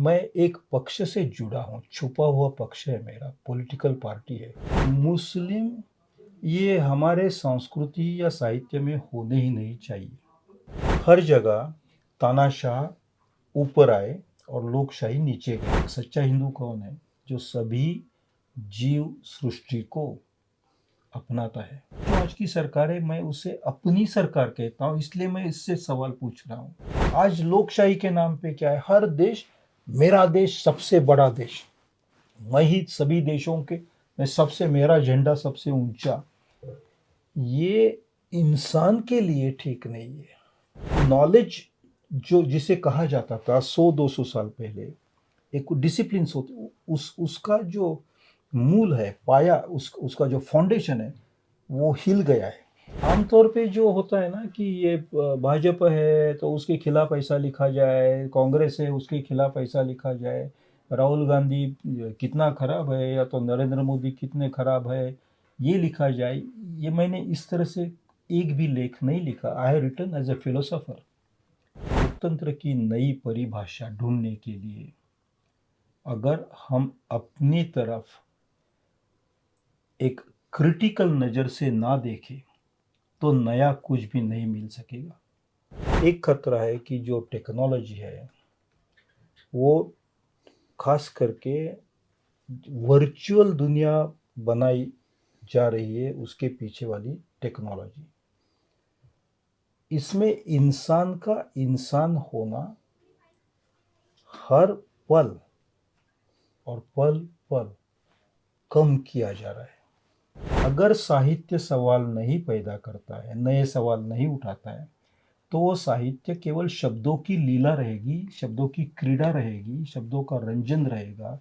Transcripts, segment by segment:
मैं एक पक्ष से जुड़ा हूँ, छुपा हुआ पक्ष है मेरा, पॉलिटिकल पार्टी है। मुस्लिम ये हमारे संस्कृति या साहित्य में होने ही नहीं चाहिए। हर जगह तानाशाह ऊपर आए और लोकशाही नीचे गई। सच्चा हिंदू कौन है? जो सभी जीव सृष्टि को अपनाता है। जो आज की सरकार है, मैं उसे अपनी सरकार कहता हूँ, इसलिए मैं इससे सवाल पूछ रहा हूँ। आज लोकशाही के नाम पे क्या है? हर देश, मेरा देश सबसे बड़ा देश, मैं ही सभी देशों के मैं सबसे, मेरा झंडा सबसे ऊंचा। ये इंसान के लिए ठीक नहीं है। नॉलेज जो जिसे कहा जाता था 100-200 साल पहले, एक डिसिप्लिन उसका जो मूल है, पाया, उसका जो फाउंडेशन है, वो हिल गया है। आमतौर पे जो होता है ना कि ये भाजपा है तो उसके खिलाफ ऐसा लिखा जाए, कांग्रेस है उसके खिलाफ ऐसा लिखा जाए, राहुल गांधी कितना खराब है या तो नरेंद्र मोदी कितने खराब है, ये लिखा जाए। ये मैंने इस तरह से एक भी लेख नहीं लिखा। I have written as a philosopher. लोकतंत्र की नई परिभाषा ढूंढने के लिए अगर हम अपनी तरफ एक क्रिटिकल नज़र से ना देखें तो नया कुछ भी नहीं मिल सकेगा। एक खतरा है कि जो टेक्नोलॉजी है वो खास करके वर्चुअल दुनिया बनाई जा रही है, उसके पीछे वाली टेक्नोलॉजी, इसमें इंसान का इंसान होना हर पल और पल पल कम किया जा रहा है। अगर साहित्य सवाल नहीं पैदा करता है, नए सवाल नहीं उठाता है, तो वो साहित्य केवल शब्दों की लीला रहेगी, शब्दों की क्रीड़ा रहेगी, शब्दों का रंजन रहेगा,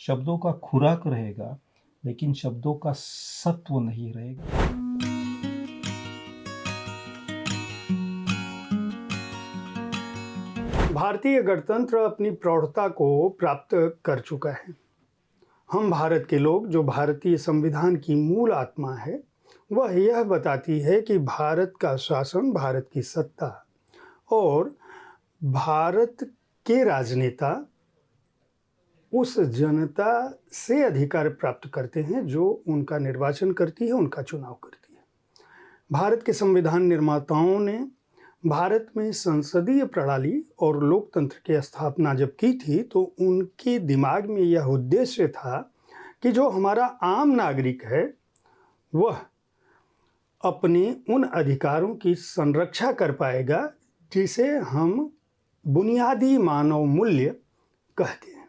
शब्दों का खुराक रहेगा, लेकिन शब्दों का सत्व नहीं रहेगा। भारतीय गणतंत्र अपनी प्रौढ़ता को प्राप्त कर चुका है। हम भारत के लोग, जो भारतीय संविधान की मूल आत्मा है, वह यह बताती है कि भारत का शासन, भारत की सत्ता और भारत के राजनेता उस जनता से अधिकार प्राप्त करते हैं जो उनका निर्वाचन करती है, उनका चुनाव करती है। भारत के संविधान निर्माताओं ने भारत में संसदीय प्रणाली और लोकतंत्र की स्थापना जब की थी तो उनके दिमाग में यह उद्देश्य था कि जो हमारा आम नागरिक है वह अपने उन अधिकारों की संरक्षा कर पाएगा जिसे हम बुनियादी मानव मूल्य कहते हैं।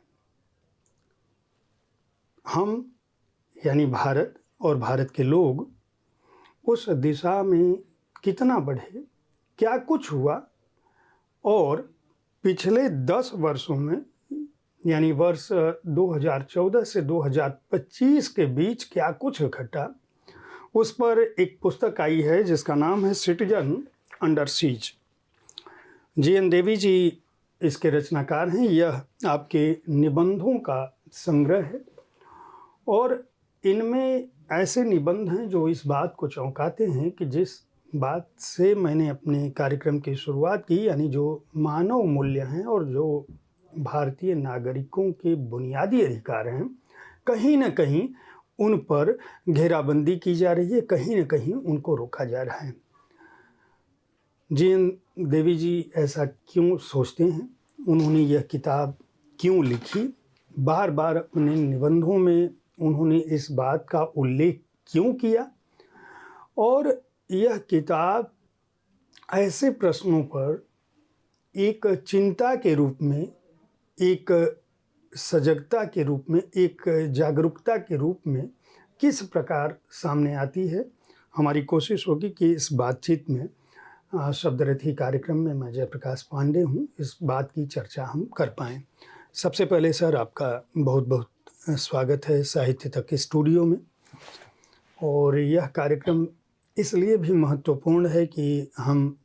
हम यानी भारत और भारत के लोग उस दिशा में कितना बढ़े, क्या कुछ हुआ और पिछले 10 वर्षों में यानी वर्ष 2014 से 2025 के बीच क्या कुछ घटा, उस पर एक पुस्तक आई है जिसका नाम है सिटीजन अंडर सीज। जी.एन. देवी जी इसके रचनाकार हैं। यह आपके निबंधों का संग्रह है और इनमें ऐसे निबंध हैं जो इस बात को चौंकाते हैं कि जिस बात से मैंने अपने कार्यक्रम की शुरुआत की, यानी जो मानव मूल्य हैं और जो भारतीय नागरिकों के बुनियादी अधिकार हैं, कहीं ना कहीं उन पर घेराबंदी की जा रही है, कहीं ना कहीं उनको रोका जा रहा है। जी.एन. देवी जी ऐसा क्यों सोचते हैं, उन्होंने यह किताब क्यों लिखी, बार बार अपने निबंधों में उन्होंने इस बात का उल्लेख क्यों किया, और यह किताब ऐसे प्रश्नों पर एक चिंता के रूप में, एक सजगता के रूप में, एक जागरूकता के रूप में किस प्रकार सामने आती है। हमारी कोशिश होगी कि इस बातचीत में, शब्दरथी कार्यक्रम में मैं जयप्रकाश पांडे हूँ, इस बात की चर्चा हम कर पाएँ। सबसे पहले सर आपका बहुत बहुत स्वागत है साहित्य तक स्टूडियो में। और यह कार्यक्रम इसलिए भी महत्वपूर्ण है कि हम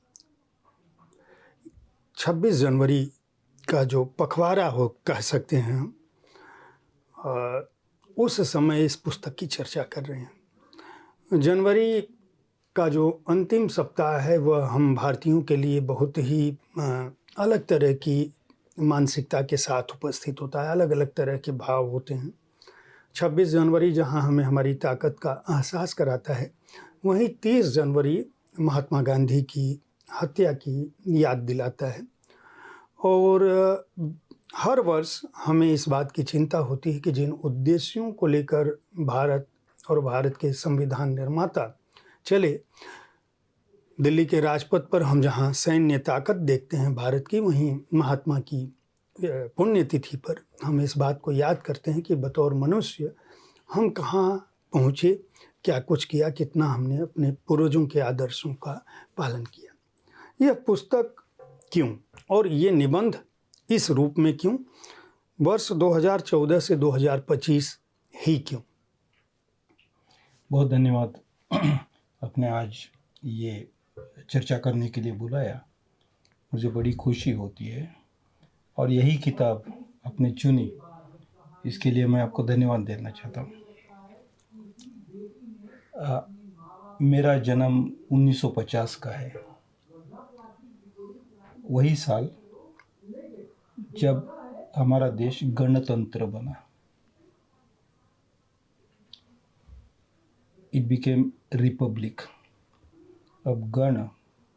26 जनवरी का जो पखवाड़ा हो कह सकते हैं हम, उस समय इस पुस्तक की चर्चा कर रहे हैं। जनवरी का जो अंतिम सप्ताह है वह हम भारतीयों के लिए बहुत ही अलग तरह की मानसिकता के साथ उपस्थित होता है, अलग अलग तरह के भाव होते हैं। 26 जनवरी जहां हमें हमारी ताकत का एहसास कराता है, वहीं 30 जनवरी महात्मा गांधी की हत्या की याद दिलाता है। और हर वर्ष हमें इस बात की चिंता होती है कि जिन उद्देश्यों को लेकर भारत और भारत के संविधान निर्माता चले, दिल्ली के राजपथ पर हम जहां सैन्य ताकत देखते हैं भारत की, वहीं महात्मा की पुण्यतिथि पर हम इस बात को याद करते हैं कि बतौर मनुष्य हम कहाँ पहुँचे, क्या कुछ किया, कितना हमने अपने पूर्वजों के आदर्शों का पालन किया। यह पुस्तक क्यों और ये निबंध इस रूप में क्यों, वर्ष 2014 से 2025 ही क्यों? बहुत धन्यवाद। आपने आज ये चर्चा करने के लिए बुलाया, मुझे बड़ी खुशी होती है और यही किताब आपने चुनी, इसके लिए मैं आपको धन्यवाद देना चाहता हूँ। मेरा जन्म 1950 का है, वही साल जब हमारा देश गणतंत्र बना। It became Republic. अब गण,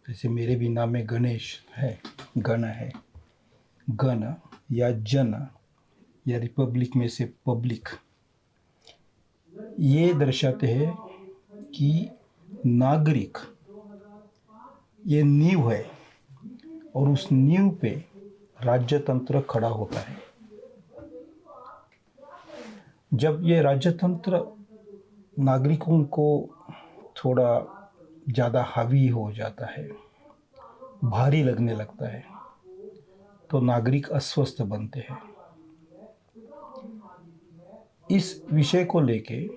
जैसे मेरे भी नाम में गणेश है, गण है, गण या जन या रिपब्लिक में से पब्लिक, ये दर्शाते हैं कि नागरिक ये नींव है और उस नींव पे राज्यतंत्र खड़ा होता है। जब ये राज्यतंत्र नागरिकों को थोड़ा ज़्यादा हावी हो जाता है, भारी लगने लगता है, तो नागरिक अस्वस्थ बनते हैं। इस विषय को लेके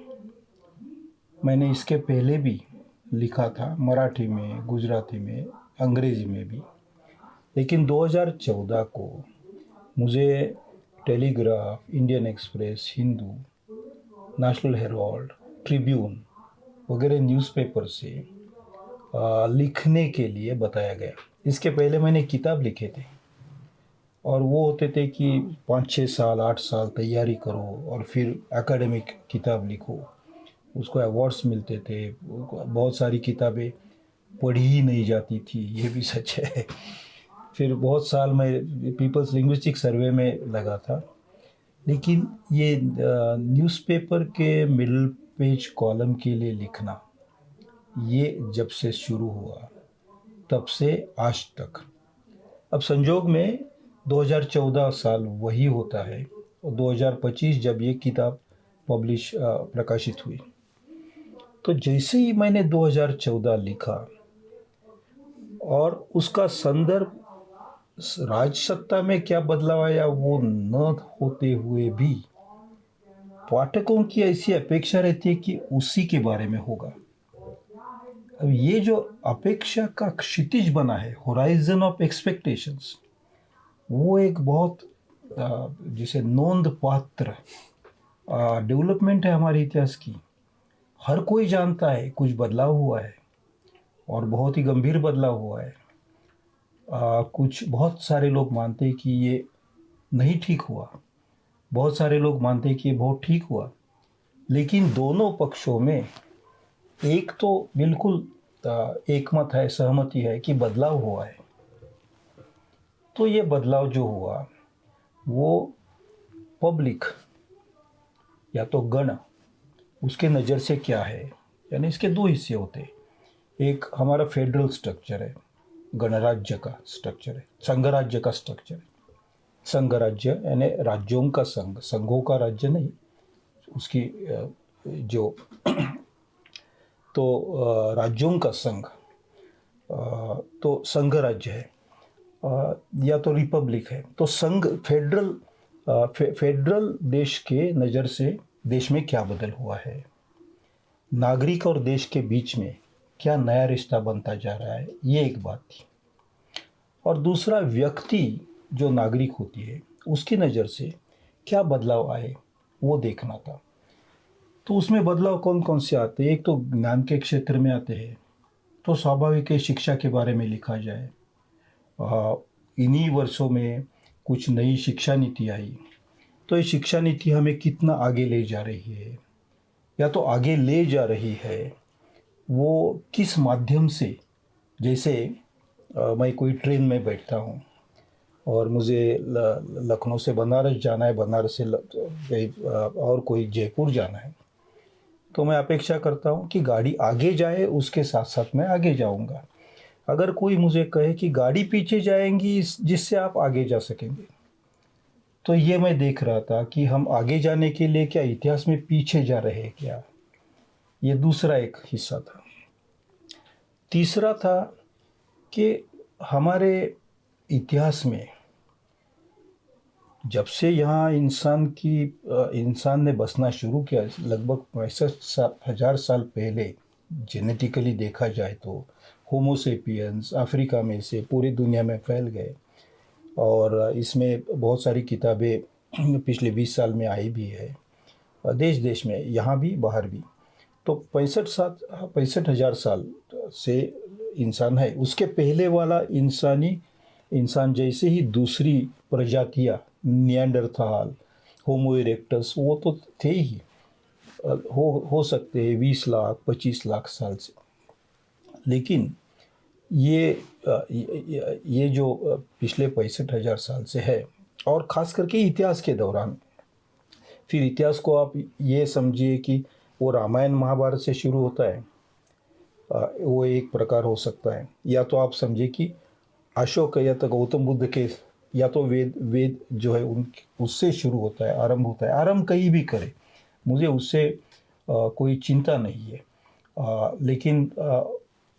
मैंने इसके पहले भी लिखा था, मराठी में, गुजराती में, अंग्रेजी में भी। लेकिन 2014 को मुझे telegraph, Indian express, Hindu, national Herald, Tribune वगैरह न्यूज़पेपर से लिखने के लिए बताया गया। इसके पहले मैंने किताब लिखे थे और वो होते थे कि 5-6 साल, 8 साल तैयारी करो और फिर एकेडमिक किताब लिखो, उसको अवार्ड्स मिलते थे। बहुत सारी किताबें पढ़ी ही नहीं जाती थी, ये भी सच है। फिर बहुत साल मैं पीपल्स लिंग्विस्टिक सर्वे में लगा था। लेकिन ये न्यूज़पेपर के मिडल पेज कॉलम के लिए लिखना, ये जब से शुरू हुआ तब से आज तक, अब संजोग में 2014 साल वही होता है और 2025 जब ये किताब प्रकाशित हुई, तो जैसे ही मैंने 2014 लिखा और उसका संदर्भ राजसत्ता में क्या बदलाव आया वो न होते हुए भी पाठकों की ऐसी अपेक्षा रहती है कि उसी के बारे में होगा। अब ये जो अपेक्षा का क्षितिज बना है, होराइजन ऑफ एक्सपेक्टेशंस, वो एक बहुत जिसे नोंदपात्र डेवलपमेंट है हमारे इतिहास की। हर कोई जानता है कुछ बदलाव हुआ है और बहुत ही गंभीर बदलाव हुआ है। कुछ बहुत सारे लोग मानते हैं कि ये नहीं ठीक हुआ, बहुत सारे लोग मानते हैं कि ये बहुत ठीक हुआ। लेकिन दोनों पक्षों में एक तो बिल्कुल एकमत है, सहमति है कि बदलाव हुआ है। तो ये बदलाव जो हुआ वो पब्लिक या तो गण, उसके नज़र से क्या है, यानी इसके दो हिस्से होते हैं। एक हमारा फेडरल स्ट्रक्चर है, गणराज्य का स्ट्रक्चर है, संघराज्य का स्ट्रक्चर है। संघराज्य यानी राज्यों का संघ, संघों का राज्य नहीं, उसकी जो तो राज्यों का संघ, तो संघ राज्य है, या तो रिपब्लिक है। तो संघ फेडरल देश के नज़र से देश में क्या बदल हुआ है, नागरिक और देश के बीच में क्या नया रिश्ता बनता जा रहा है, ये एक बात थी। और दूसरा, व्यक्ति जो नागरिक होती है उसकी नज़र से क्या बदलाव आए वो देखना था। तो उसमें बदलाव कौन कौन से आते हैं? एक तो ज्ञान के क्षेत्र में आते हैं, तो स्वाभाविक है शिक्षा के बारे में लिखा जाए। इन्हीं वर्षों में कुछ नई शिक्षा नीति आई, तो ये शिक्षा नीति हमें कितना आगे ले जा रही है, या तो आगे ले जा रही है वो किस माध्यम से। जैसे मैं कोई ट्रेन में बैठता हूँ और मुझे लखनऊ से बनारस जाना है, बनारस से और कोई जयपुर जाना है, तो मैं अपेक्षा करता हूँ कि गाड़ी आगे जाए, उसके साथ साथ मैं आगे जाऊँगा। अगर कोई मुझे कहे कि गाड़ी पीछे जाएंगी जिससे आप आगे जा सकेंगे, तो ये मैं देख रहा था कि हम आगे जाने के लिए क्या इतिहास में पीछे जा रहे हैं क्या। ये दूसरा एक हिस्सा था। तीसरा था कि हमारे इतिहास में जब से यहाँ इंसान ने बसना शुरू किया, लगभग 65,000 साल पहले, जेनेटिकली देखा जाए तो होमोसेपियंस अफ्रीका में से पूरी दुनिया में फैल गए। और इसमें बहुत सारी किताबें पिछले 20 साल में आई भी है, देश देश में, यहाँ भी बाहर भी। तो 65,000 साल से इंसान है। उसके पहले वाला इंसान जैसे ही दूसरी प्रजातियाँ, निएंडरथाल, होमो इरेक्टस, वो तो थे ही, हो सकते हैं 20 लाख 25 लाख साल से। लेकिन ये जो पिछले 65,000 साल से है, और ख़ास करके इतिहास के दौरान, फिर इतिहास को आप ये समझिए कि वो रामायण महाभारत से शुरू होता है, वो एक प्रकार हो सकता है, या तो आप समझिए कि अशोक या तो गौतम बुद्ध के, या तो वेद जो है उससे शुरू होता है, आरंभ होता है। आरंभ कहीं भी करे, मुझे उससे कोई चिंता नहीं है, लेकिन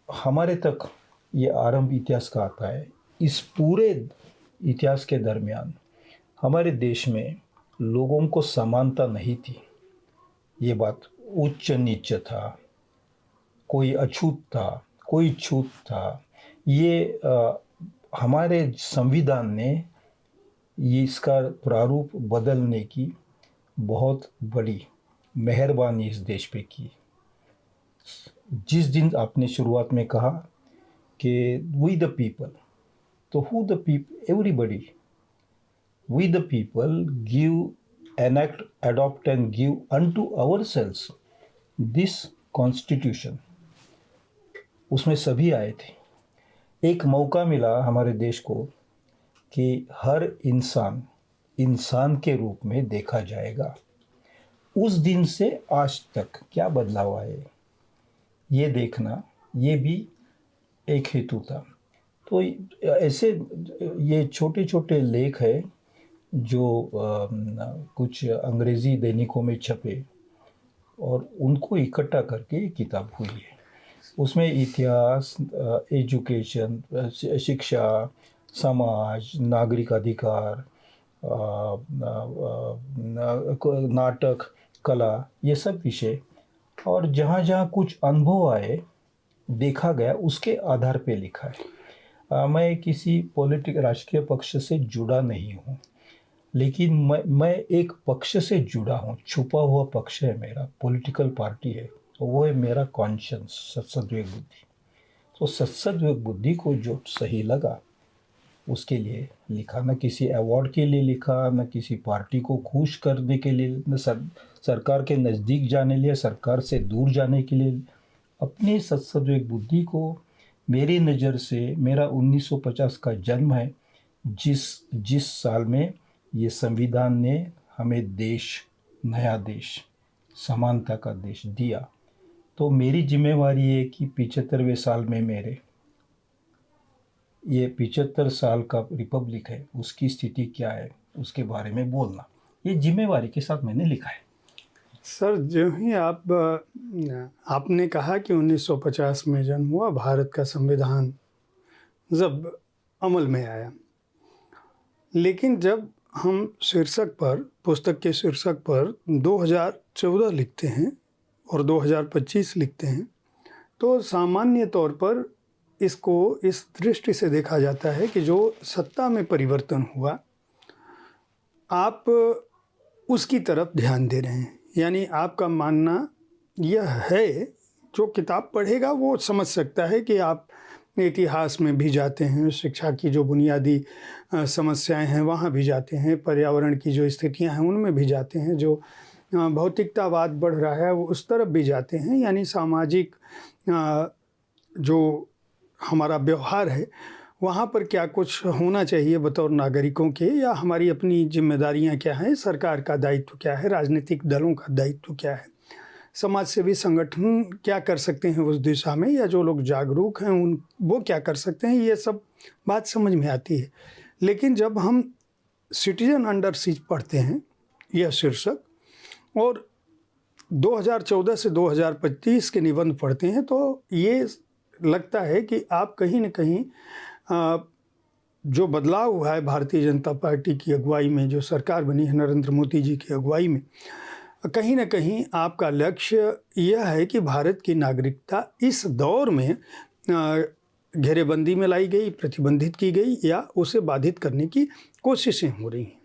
हमारे तक ये आरंभ इतिहास का आता है। इस पूरे इतिहास के दरमियान हमारे देश में लोगों को समानता नहीं थी। ये बात उच्च नीच था, कोई अछूत था, कोई छूत था। ये हमारे संविधान ने इसका प्रारूप बदलने की बहुत बड़ी मेहरबानी इस देश पे की। जिस दिन आपने शुरुआत में कहा कि वी द पीपल, तो who the people, everybody, we the people give, enact, adopt and give unto ourselves this constitution। उसमें सभी आए थे। एक मौका मिला हमारे देश को कि हर इंसान के रूप में देखा जाएगा। उस दिन से आज तक क्या बदलाव आए, ये देखना, ये भी एक हेतु था। तो ऐसे ये छोटे छोटे लेख है जो कुछ अंग्रेज़ी दैनिकों में छपे, और उनको इकट्ठा करके किताब हुई है। उसमें इतिहास, एजुकेशन, शिक्षा, समाज, नागरिक अधिकार, नाटक, कला, ये सब विषय, और जहाँ जहाँ कुछ अनुभव आए, देखा गया, उसके आधार पे लिखा है। मैं किसी राजकीय पक्ष से जुड़ा नहीं हूँ, लेकिन मैं एक पक्ष से जुड़ा हूँ, छुपा हुआ पक्ष है मेरा, पॉलिटिकल पार्टी है, वो है मेरा कॉन्शियंस, सत्सद्विवेक बुद्धि। तो सत्सद्विवेक बुद्धि को जो सही लगा उसके लिए लिखा, न किसी अवार्ड के लिए लिखा, न किसी पार्टी को खुश करने के लिए, न सरकार के नज़दीक जाने लिए, सरकार से दूर जाने के लिए। अपनी सत्सद्विवेक बुद्धि को, मेरी नज़र से, मेरा 1950 का जन्म है, जिस साल में ये संविधान ने हमें देश, नया देश, समानता का देश दिया, तो मेरी जिम्मेवारी है कि 75वें साल में मेरे, ये 75 साल का रिपब्लिक है, उसकी स्थिति क्या है, उसके बारे में बोलना। ये जिम्मेवारी के साथ मैंने लिखा है। सर, जो ही आपने कहा कि 1950 में जन्म हुआ, भारत का संविधान जब अमल में आया, लेकिन जब हम पुस्तक के शीर्षक पर 2014 लिखते हैं और 2025 लिखते हैं, तो सामान्य तौर पर इसको इस दृष्टि से देखा जाता है कि जो सत्ता में परिवर्तन हुआ, आप उसकी तरफ ध्यान दे रहे हैं। यानी आपका मानना यह है, जो किताब पढ़ेगा वो समझ सकता है कि आप इतिहास में भी जाते हैं, शिक्षा की जो बुनियादी समस्याएं हैं वहाँ भी जाते हैं, पर्यावरण की जो स्थितियां हैं उनमें भी जाते हैं, जो भौतिकतावाद बढ़ रहा है वो उस तरफ भी जाते हैं। यानी सामाजिक जो हमारा व्यवहार है वहाँ पर क्या कुछ होना चाहिए बतौर नागरिकों के, या हमारी अपनी जिम्मेदारियाँ क्या हैं, सरकार का दायित्व क्या है, राजनीतिक दलों का दायित्व क्या है, समाज सेवी संगठन क्या कर सकते हैं उस दिशा में, या जो लोग जागरूक हैं उन वो क्या कर सकते हैं, ये सब बात समझ में आती है। लेकिन जब हम सिटीजन अंडर सीज पढ़ते हैं यह शीर्षक और 2014 से 2025 के निबंध पढ़ते हैं तो ये लगता है कि आप कहीं न कहीं जो बदलाव हुआ है भारतीय जनता पार्टी की अगुवाई में, जो सरकार बनी है नरेंद्र मोदी जी की अगुवाई में, कहीं न कहीं आपका लक्ष्य यह है कि भारत की नागरिकता इस दौर में घेरेबंदी में लाई गई, प्रतिबंधित की गई या उसे बाधित करने की कोशिशें हो रही हैं।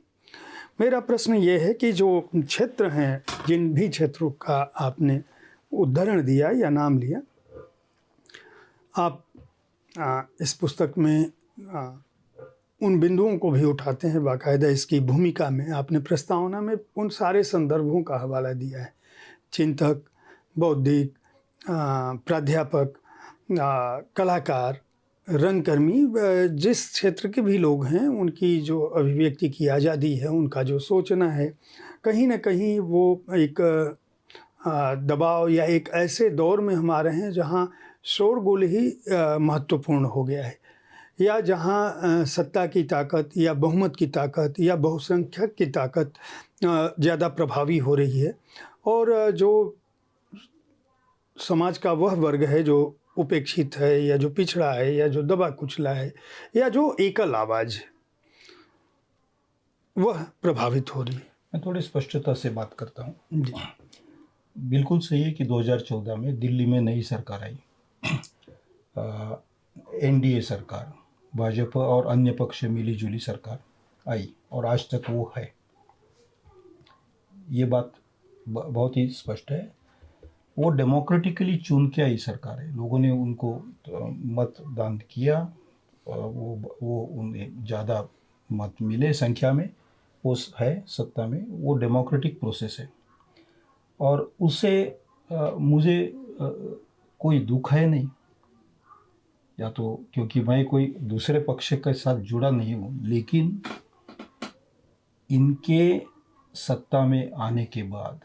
मेरा प्रश्न ये है कि जो क्षेत्र हैं, जिन भी क्षेत्रों का आपने उदाहरण दिया या नाम लिया, आप इस पुस्तक में उन बिंदुओं को भी उठाते हैं बाकायदा। इसकी भूमिका में आपने प्रस्तावना में उन सारे संदर्भों का हवाला दिया है, चिंतक, बौद्धिक, प्राध्यापक, कलाकार, रंगकर्मी, जिस क्षेत्र के भी लोग हैं उनकी जो अभिव्यक्ति की आज़ादी है, उनका जो सोचना है, कहीं ना कहीं वो एक दबाव या एक ऐसे दौर में हम आ रहे हैं जहाँ शोरगुल ही महत्वपूर्ण हो गया है, या जहाँ सत्ता की ताकत या बहुमत की ताकत या बहुसंख्यक की ताकत ज़्यादा प्रभावी हो रही है, और जो समाज का वह वर्ग है जो उपेक्षित है या जो पिछड़ा है या जो दबा कुचला है या जो एकल आवाज़ है, वह प्रभावित हो रही है। मैं थोड़ी स्पष्टता से बात करता हूँ जी, बिल्कुल सही है कि 2014 में दिल्ली में नई सरकार आई, एनडीए सरकार, भाजपा और अन्य पक्ष मिली जुली सरकार आई और आज तक वो है। ये बात बहुत ही स्पष्ट है। वो डेमोक्रेटिकली चुन के आई सरकार है, लोगों ने उनको मतदान किया, वो उन्हें ज़्यादा मत मिले संख्या में, वो है सत्ता में, वो डेमोक्रेटिक प्रोसेस है और उससे मुझे कोई दुख है नहीं, या तो क्योंकि मैं कोई दूसरे पक्ष के साथ जुड़ा नहीं हूँ, लेकिन इनके सत्ता में आने के बाद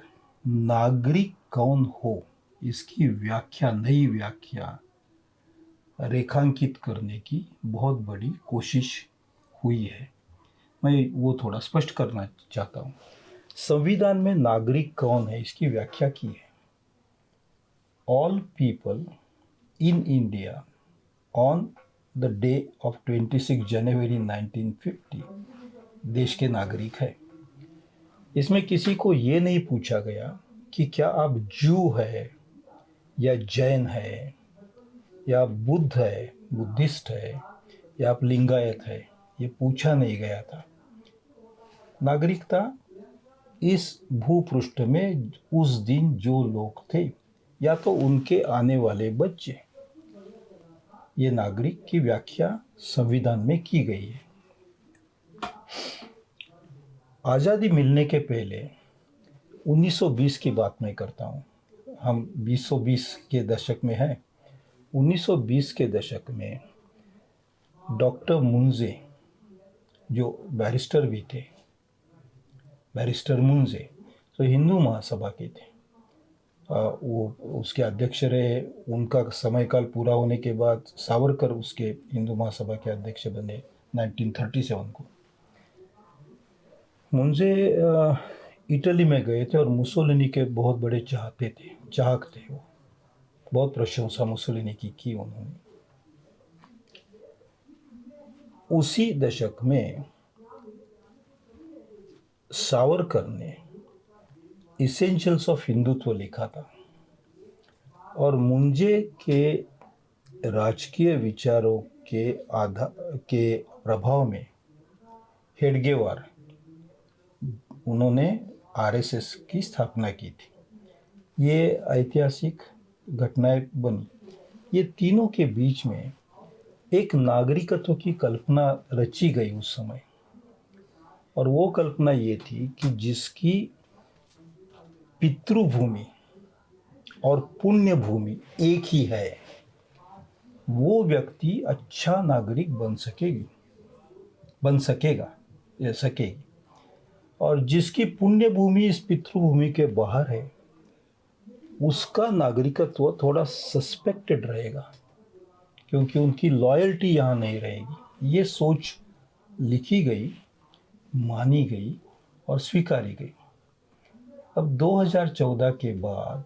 नागरिक कौन हो इसकी व्याख्या, नई व्याख्या रेखांकित करने की बहुत बड़ी कोशिश हुई है। मैं वो थोड़ा स्पष्ट करना चाहता हूँ। संविधान में नागरिक कौन है इसकी व्याख्या की है, all people in India on the day of 26 जनवरी 1950 देश के नागरिक है। इसमें किसी को ये नहीं पूछा गया कि क्या आप जू है या जैन है या बुद्ध है, बुद्धिस्ट है, या आप लिंगायत है, ये पूछा नहीं गया था। नागरिकता इस भूपृष्ठ में उस दिन जो लोग थे या तो उनके आने वाले बच्चे, ये नागरिक की व्याख्या संविधान में की गई है। आज़ादी मिलने के पहले 1920 की बात मैं करता हूँ, हम 2020 के दशक में हैं। 1920 के दशक में डॉक्टर मुंजे, जो बैरिस्टर भी थे, बैरिस्टर मुंजे, तो हिंदू महासभा के थे, वो उसके अध्यक्ष रहे। उनका समय काल पूरा होने के बाद सावरकर उसके हिंदू महासभा के अध्यक्ष बने 1937 को। मुंजे इटली में गए थे और मुसोलिनी के बहुत बड़े चाहक थे वो, बहुत प्रशंसा मुसोलिनी की उन्होंने। उसी दशक में सावरकर ने इसेंशियल्स ऑफ हिंदुत्व लिखा था और मुंजे के राजकीय विचारों के प्रभाव में हेडगेवार, उन्होंने आरएसएस की स्थापना की थी। ये ऐतिहासिक घटनाएं बनी। ये तीनों के बीच में एक नागरिकत्व की कल्पना रची गई उस समय, और वो कल्पना ये थी कि जिसकी पितृभूमि और पुण्य भूमि एक ही है, वो व्यक्ति अच्छा नागरिक बन सकेगा या सकेगी। और जिसकी पुण्य भूमि इस पितृभूमि के बाहर है, उसका नागरिकत्व थोड़ा सस्पेक्टेड रहेगा, क्योंकि उनकी लॉयल्टी यहाँ नहीं रहेगी। ये सोच लिखी गई, मानी गई और स्वीकारी गई। अब 2014 के बाद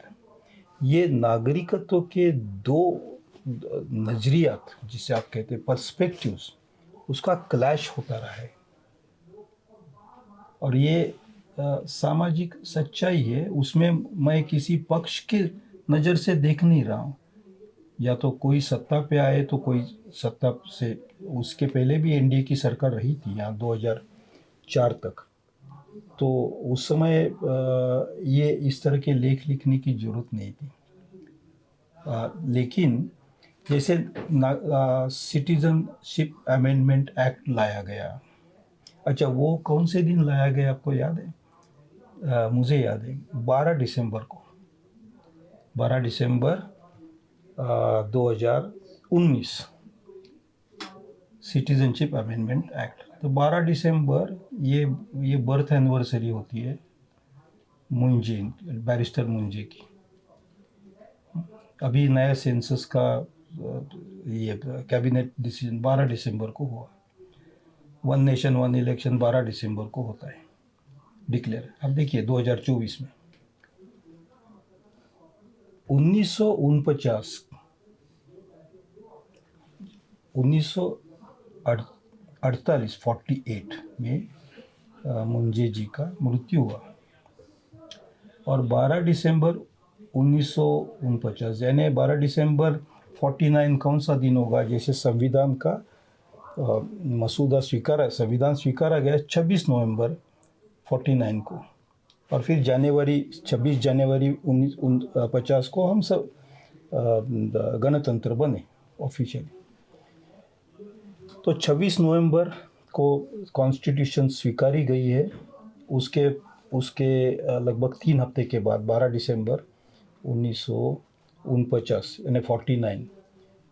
ये नागरिकत्व के दो नजरियात, जिसे आप कहते हैं पर्सपेक्टिव्स, उसका क्लैश होता रहा है। और ये सामाजिक सच्चाई है, उसमें मैं किसी पक्ष के नज़र से देख नहीं रहा हूँ। या तो कोई सत्ता पे आए तो कोई सत्ता से, उसके पहले भी एनडीए की सरकार रही थी यहाँ 2004 तक, तो उस समय ये इस तरह के लेख लिखने की ज़रूरत नहीं थी। लेकिन जैसे सिटीजनशिप अमेंडमेंट एक्ट लाया गया, अच्छा वो कौन से दिन लाया गया आपको याद है? मुझे याद है 12 दिसंबर को, 12 दिसंबर 2019 सिटीजनशिप अमेंडमेंट एक्ट। तो 12 दिसंबर ये बर्थ एनिवर्सरी होती है मुंजे, बैरिस्टर मुंजे की। अभी नया सेंसस का ये कैबिनेट डिसीजन 12 दिसंबर को हुआ। वन नेशन वन इलेक्शन 12 दिसंबर को होता है डिक्लेयर। अब देखिए 2024 में 1948 में मुंजे जी का मृत्यु हुआ, और 12 दिसंबर 1949 यानी 12 दिसंबर 49 कौन सा दिन होगा? जैसे संविधान का संविधान स्वीकारा गया 26 नवंबर 49 को, और फिर 26 जनवरी 1950 को हम सब गणतंत्र बने ऑफिशियली। तो 26 नवंबर को कॉन्स्टिट्यूशन स्वीकारी गई है। उसके लगभग 3 हफ्ते के बाद 12 दिसंबर 1949 यानी 49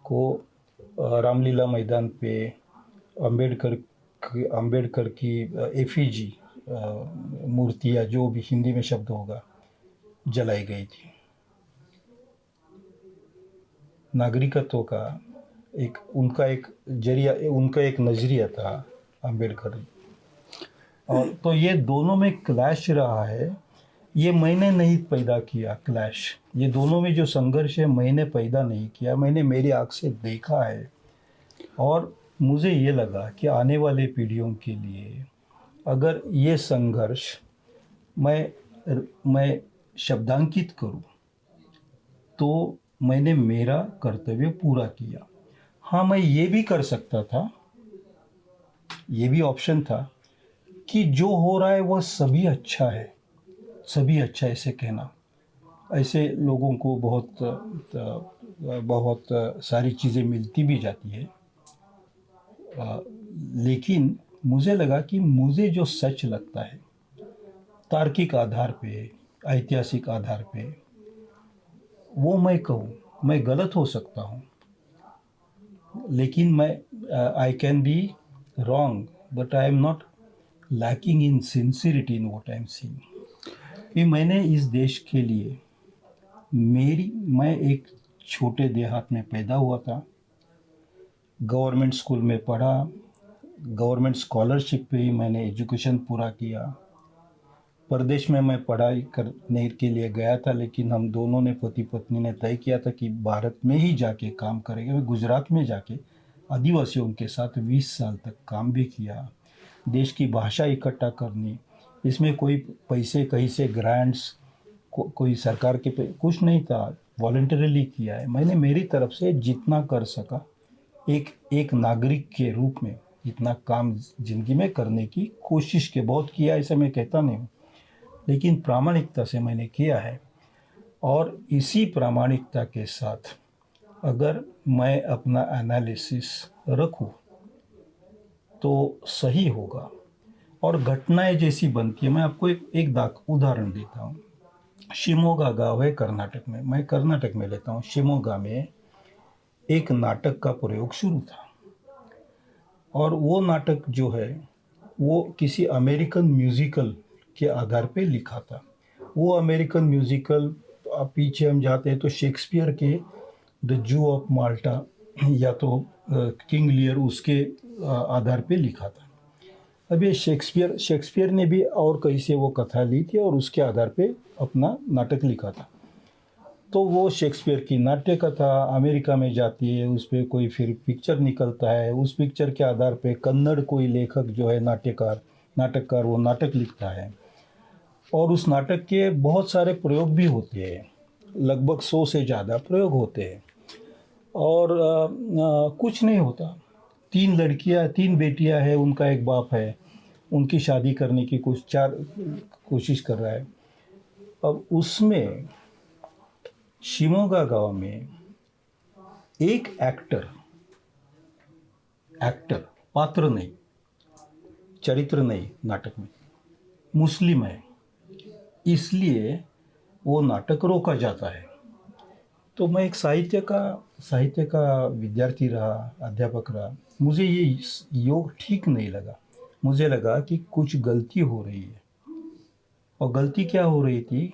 को रामलीला मैदान पे अंबेडकर की एफिजी मूर्ति, या जो भी हिंदी में शब्द होगा, जलाई गई थी। नागरिकत्व का उनका एक नज़रिया था अंबेडकर। और तो ये दोनों में क्लैश रहा है। ये मैंने नहीं पैदा किया क्लैश, ये दोनों में जो संघर्ष है मैंने पैदा नहीं किया, मैंने मेरी आँख से देखा है। और मुझे ये लगा कि आने वाले पीढ़ियों के लिए अगर ये संघर्ष मैं शब्दांकित करूं, तो मैंने मेरा कर्तव्य पूरा किया। हाँ, मैं ये भी कर सकता था, ये भी ऑप्शन था कि जो हो रहा है वह सभी अच्छा है, सभी अच्छा ऐसे कहना। ऐसे लोगों को बहुत सारी चीज़ें मिलती भी जाती है। लेकिन मुझे लगा कि मुझे जो सच लगता है तार्किक आधार पे, ऐतिहासिक आधार पे, वो मैं कहूँ। मैं गलत हो सकता हूँ, लेकिन I can be wrong, but I am not lacking in sincerity in what I am seeing. कि मैंने इस देश के लिए मैं एक छोटे देहात में पैदा हुआ था, गवर्नमेंट स्कूल में पढ़ा, गवर्नमेंट स्कॉलरशिप पे ही मैंने एजुकेशन पूरा किया। प्रदेश में मैं पढ़ाई करने के लिए गया था, लेकिन हम दोनों ने, पति पत्नी ने तय किया था कि भारत में ही जाके काम करेंगे। मैं गुजरात में जाके आदिवासियों के साथ 20 साल तक काम भी किया। देश की भाषा इकट्ठा करनी, इसमें कोई पैसे कहीं से ग्रांट्स कोई सरकार के कुछ नहीं था, वॉलंटरीली किया है मैंने। मेरी तरफ से जितना कर सका एक नागरिक के रूप में इतना काम ज़िंदगी में करने की कोशिश के बहुत किया, ऐसा मैं कहता नहीं हूँ, लेकिन प्रामाणिकता से मैंने किया है। और इसी प्रामाणिकता के साथ अगर मैं अपना एनालिसिस रखूं तो सही होगा। और घटनाएं जैसी बनती है, मैं आपको एक उदाहरण देता हूँ। शिमोगा गांव है कर्नाटक में, मैं कर्नाटक में लेता हूँ। शिमोगा में एक नाटक का प्रयोग शुरू था, और वो नाटक जो है वो किसी अमेरिकन म्यूजिकल के आधार पे लिखा था। वो अमेरिकन म्यूजिकल, पीछे हम जाते हैं तो शेक्सपियर के द जू ऑफ माल्टा या तो किंग लियर, उसके आधार पे लिखा था। अब ये शेक्सपियर ने भी और कहीं से वो कथा ली थी और उसके आधार पे अपना नाटक लिखा था। तो वो शेक्सपियर की नाट्य कथा अमेरिका में जाती है, उस पर कोई फिर पिक्चर निकलता है, उस पिक्चर के आधार पे कन्नड़ कोई लेखक जो है नाटककार वो नाटक लिखता है, और उस नाटक के बहुत सारे प्रयोग भी होते हैं, लगभग 100 से ज़्यादा प्रयोग होते हैं। और कुछ नहीं होता। 3 बेटियां हैं, उनका एक बाप है, उनकी शादी करने की कोशिश कर रहा है। अब उसमें शिमोगा गांव में एक एक्टर पात्र नहीं, चरित्र नहीं, नाटक में मुस्लिम है, इसलिए वो नाटक रोका जाता है। तो मैं एक साहित्य का विद्यार्थी रहा, अध्यापक रहा, मुझे ये योग ठीक नहीं लगा। मुझे लगा कि कुछ गलती हो रही है। और गलती क्या हो रही थी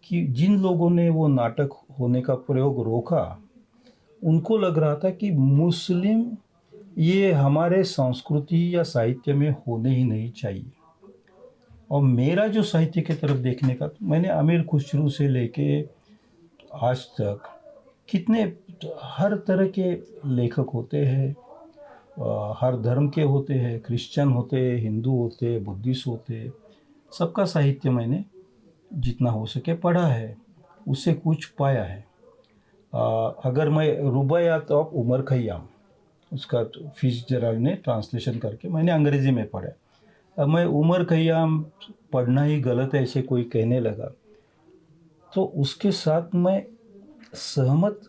कि जिन लोगों ने वो नाटक होने का प्रयोग रोका, उनको लग रहा था कि मुस्लिम ये हमारे संस्कृति या साहित्य में होने ही नहीं चाहिए। और मेरा जो साहित्य की तरफ देखने का, मैंने अमीर खुसरो से लेके आज तक कितने, हर तरह के लेखक होते हैं, हर धर्म के होते हैं, क्रिश्चियन होते, हिंदू होते, बुद्धिस्ट होते, सबका साहित्य मैंने जितना हो सके पढ़ा है, उससे कुछ पाया है। अगर मैं रुबायात ऑफ उमर खयाम, उसका फिट्जजेराल्ड ने ट्रांसलेशन करके मैंने अंग्रेज़ी में पढ़ा। अब मैं उमर खयाम पढ़ना ही गलत है ऐसे कोई कहने लगा, तो उसके साथ मैं सहमत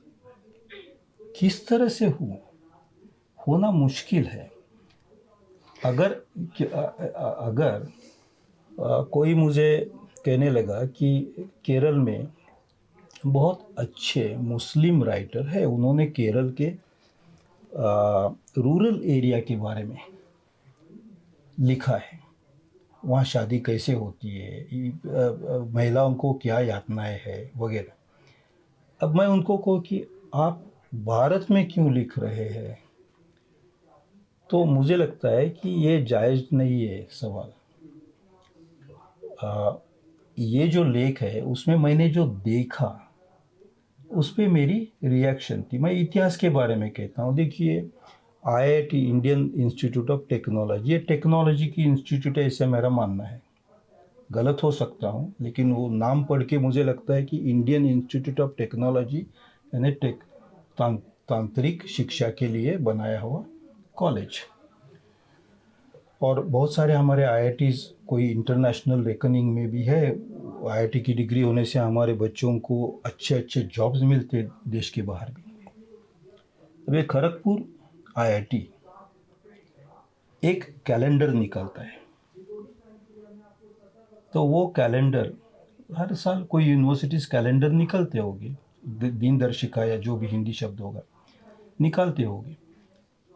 किस तरह से होना मुश्किल है। अगर कोई मुझे कहने लगा कि केरल में बहुत अच्छे मुस्लिम राइटर है, उन्होंने केरल के रूरल एरिया के बारे में लिखा है, वहाँ शादी कैसे होती है, महिलाओं को क्या यातनाएं है वगैरह। अब मैं उनको कहूँ कि आप भारत में क्यों लिख रहे हैं, तो मुझे लगता है कि ये जायज़ नहीं है सवाल। ये जो लेख है उसमें मैंने जो देखा उस पर मेरी रिएक्शन थी। मैं इतिहास के बारे में कहता हूँ। देखिए, IIT Indian institute of technology, ये टेक्नोलॉजी की इंस्टीट्यूट है, ऐसे मेरा मानना है। गलत हो सकता हूँ, लेकिन वो नाम पढ़ के मुझे लगता है कि इंडियन इंस्टीट्यूट ऑफ टेक्नोलॉजी यानी तांत्रिक शिक्षा के लिए बनाया हुआ कॉलेज। और बहुत सारे हमारे आईआईटीज़ कोई इंटरनेशनल रेकनिंग में भी है। आईआईटी की डिग्री होने से हमारे बच्चों को अच्छे अच्छे जॉब्स मिलते देश के बाहर भी। अब ये खड़गपुर आईआईटी एक कैलेंडर निकालता है, तो वो कैलेंडर हर साल कोई यूनिवर्सिटीज़ कैलेंडर निकलते होगी, दिनदर्शिका या जो भी हिंदी शब्द होगा निकालते होगी,